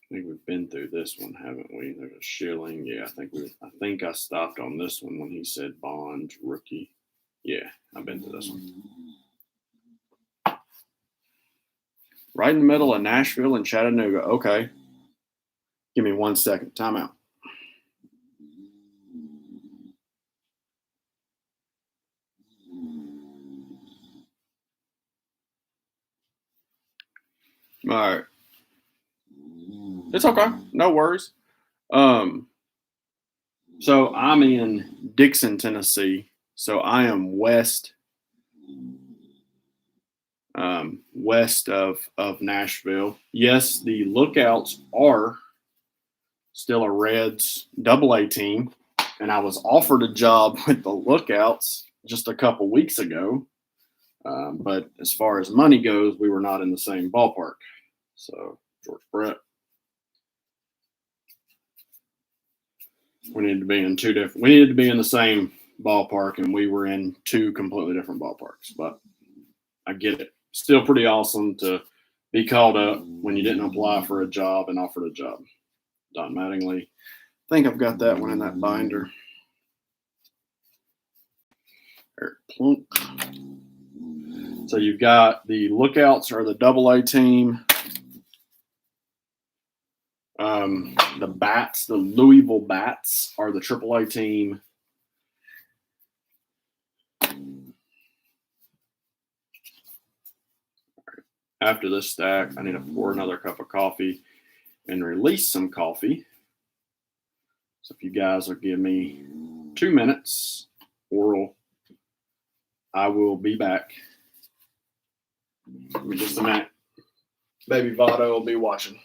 I think we've been through this one, haven't we? There's a Schilling. Yeah, I think I stopped on this one when he said Bond rookie. Yeah, I've been through this one. Right in the middle of Nashville and Chattanooga. Okay. Give me 1 second. Time out. All right. It's okay. No worries. So I'm in Dixon, Tennessee. So I am west of Nashville. Yes, the Lookouts are still a Reds AA team, and I was offered a job with the Lookouts just a couple weeks ago. But as far as money goes, we were not in the same ballpark. So George Brett, we needed to be in two different. We needed to be in the same ballpark, and we were in two completely different ballparks. But I get it. Still pretty awesome to be called up when you didn't apply for a job and offered a job. Don Mattingly. I think I've got that one in that binder. Eric Plunk. So you've got the Lookouts are the AA team. The Bats, the Louisville Bats, are the AAA team. After this stack, I need to pour another cup of coffee and release some coffee. So if you guys will give me 2 minutes, I will be back. Give me just a minute. Baby Votto will be watching.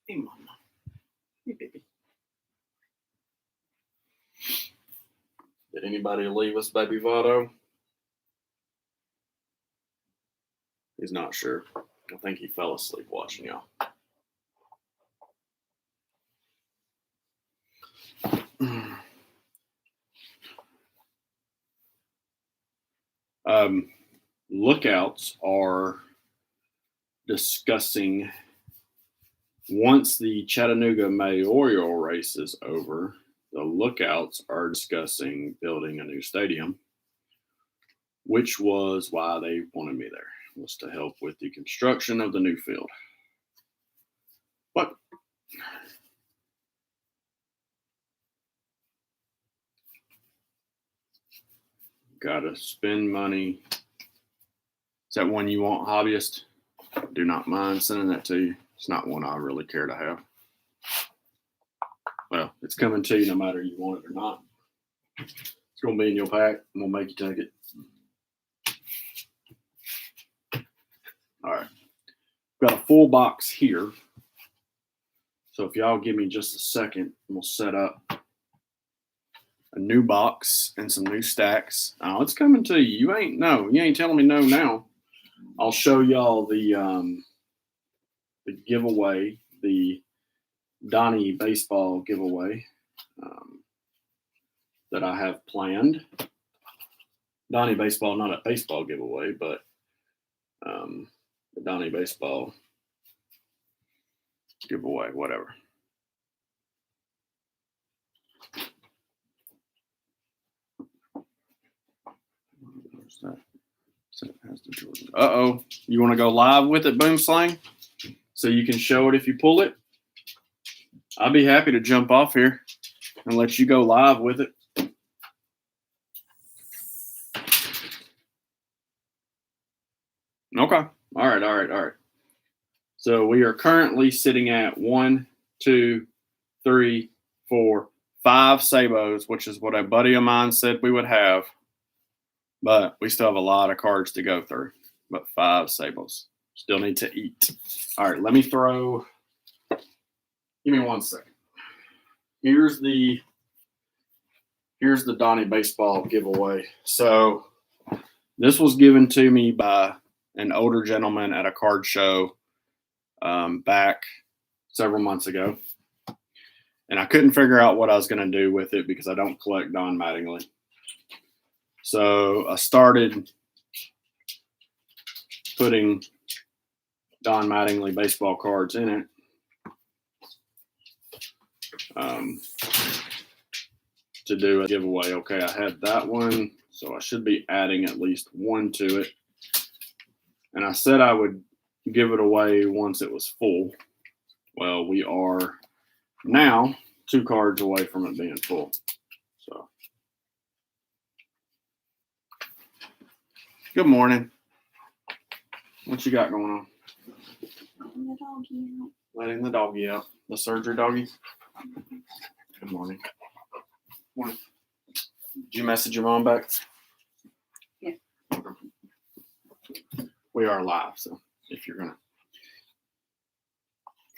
Hey, mama. Hey, baby. Did anybody leave us Baby Votto? He's not sure. I think he fell asleep watching y'all. Lookouts are discussing, once the Chattanooga mayoral race is over, the Lookouts are discussing building a new stadium, which was why they wanted me there, was to help with the construction of the new field. But gotta spend money. Is that one you want, hobbyist? Do not mind sending that to you. It's not one I really care to have. Well, it's coming to you no matter you want it or not. It's going to be in your pack. I'm going to make you take it. All right. Got a full box here. So if y'all give me just a second, we'll set up a new box and some new stacks. Oh, it's coming to you. You ain't telling me no now. I'll show y'all the giveaway, the Donnie baseball giveaway that I have planned. Donnie baseball, not a baseball giveaway, but the Donnie baseball giveaway, whatever. Where's that? Uh-oh. You want to go live with it, Boom Slang? So you can show it if you pull it? I'd be happy to jump off here and let you go live with it. Okay. All right. So we are currently sitting at 1, 2, 3, 4, 5 Sabos, which is what a buddy of mine said we would have. But we still have a lot of cards to go through. But 5 Sabos. Still need to eat. All right, let me throw. Give me 1 second. Here's the Donnie baseball giveaway. So this was given to me by an older gentleman at a card show back several months ago. And I couldn't figure out what I was going to do with it because I don't collect Don Mattingly. So I started putting Don Mattingly baseball cards in it. To do a giveaway. Okay, I had that one, so I should be adding at least 1 to it. And I said I would give it away once it was full. Well, we are now 2 cards away from it being full. So, good morning. What you got going on? Letting the doggy out. Letting the doggy out. The surgery doggy? Good morning. Morning. Did you message your mom back? Yeah. We are live, so if you're gonna,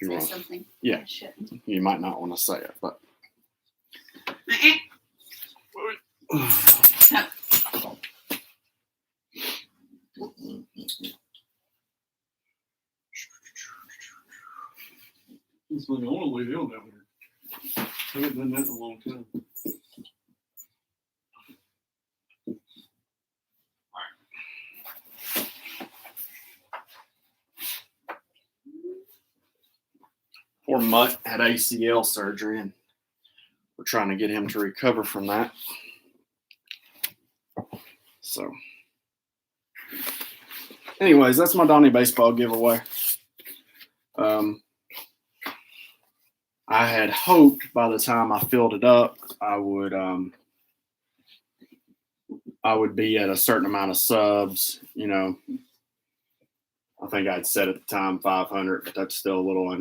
Say want, something. yeah, I shouldn't. you might not want to say it, but. It's like, I want to leave him down here. I haven't done that in a long time. Poor Mutt had ACL surgery, and we're trying to get him to recover from that. So, anyways, that's my Donnie baseball giveaway. I had hoped by the time I filled it up, I would be at a certain amount of subs. You know, I think I'd said at the time 500, but that's still a little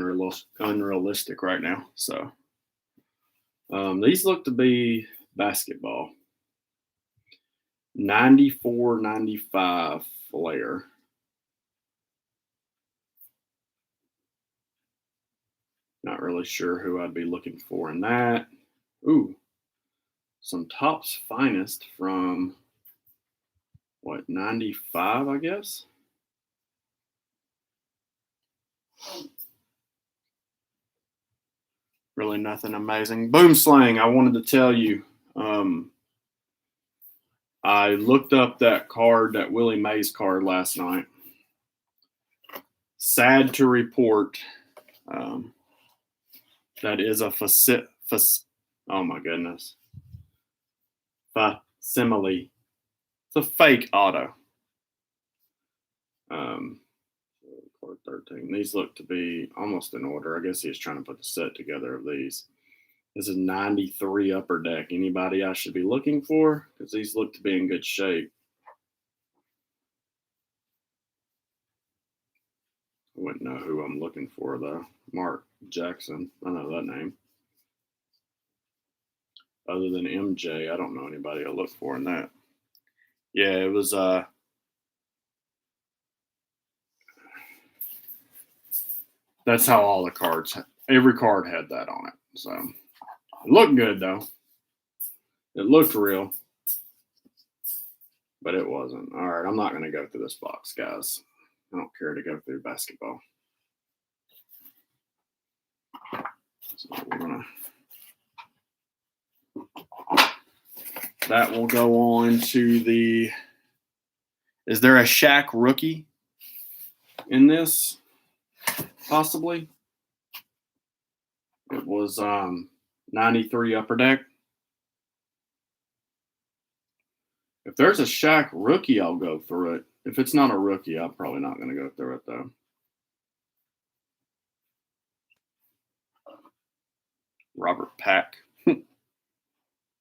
unrealistic right now. So these look to be basketball. 94-95 Flair. Not really sure who I'd be looking for in that. Ooh, some Topps Finest from what, 95, I guess? Really nothing amazing. Boom Slang, I wanted to tell you. I looked up that card, that Willie Mays card last night. Sad to report, that is a oh my goodness. Facsimile. It's a fake auto. Card 13. These look to be almost in order. I guess he's trying to put the set together of these. This is 93 Upper Deck. Anybody I should be looking for? Because these look to be in good shape. I wouldn't know who I'm looking for, though. Mark Jackson. I know that name. Other than MJ, I don't know anybody to look for in that. Yeah, it was that's how all the cards, every card had that on it. So it looked good though. It looked real, but it wasn't. All right, I'm not going to go through this box, guys. I don't care to go through basketball. So we're gonna. That will go on to the. Is there a Shaq rookie in this? Possibly. It was 93 Upper Deck. If there's a Shaq rookie, I'll go through it. If it's not a rookie, I'm probably not going to go through it, though. Robert Pack.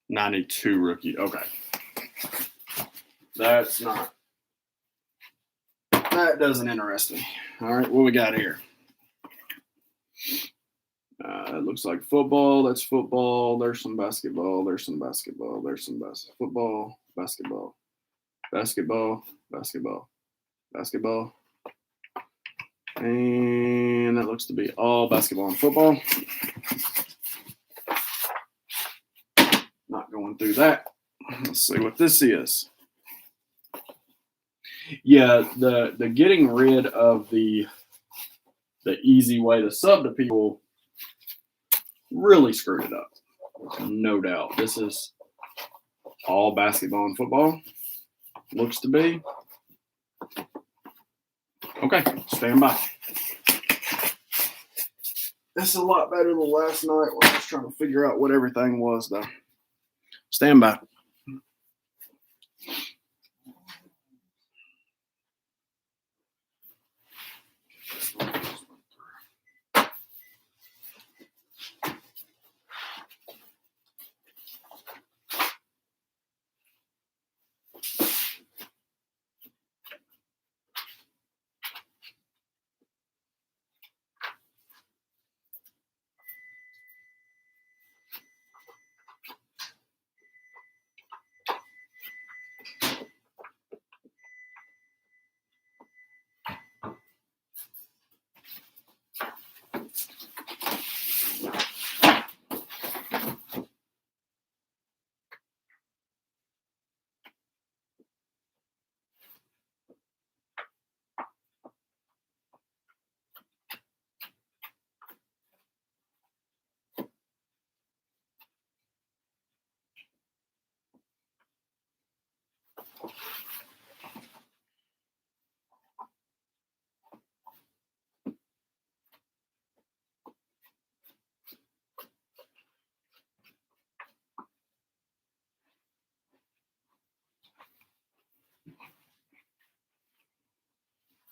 92 rookie. Okay. That's not. That doesn't interest me. All right, what we got here? It looks like football. That's football. There's some basketball. There's some basketball. There's some football, basketball, basketball, basketball, basketball. And that looks to be all basketball and football. Not going through that. Let's see what this is. Yeah, the getting rid of the easy way to sub to people really screwed it up. No doubt. This is all basketball and football. Looks to be. Okay, stand by. This is a lot better than last night when I was trying to figure out what everything was, though. Stand by.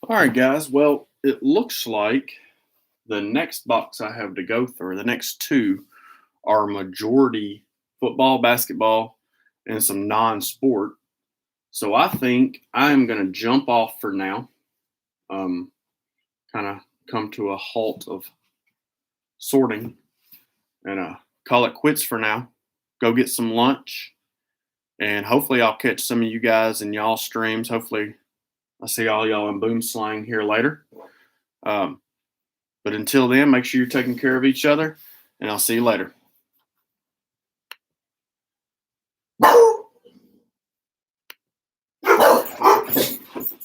All right, guys. Well, it looks like the next box I have to go through, the next two, are majority football, basketball, and some non-sport. So I think I'm going to jump off for now. Kind of come to a halt of sorting and call it quits for now. Go get some lunch. And hopefully I'll catch some of you guys in y'all streams. Hopefully I'll see all y'all in Boom Slang here later. But until then, make sure you're taking care of each other, and I'll see you later.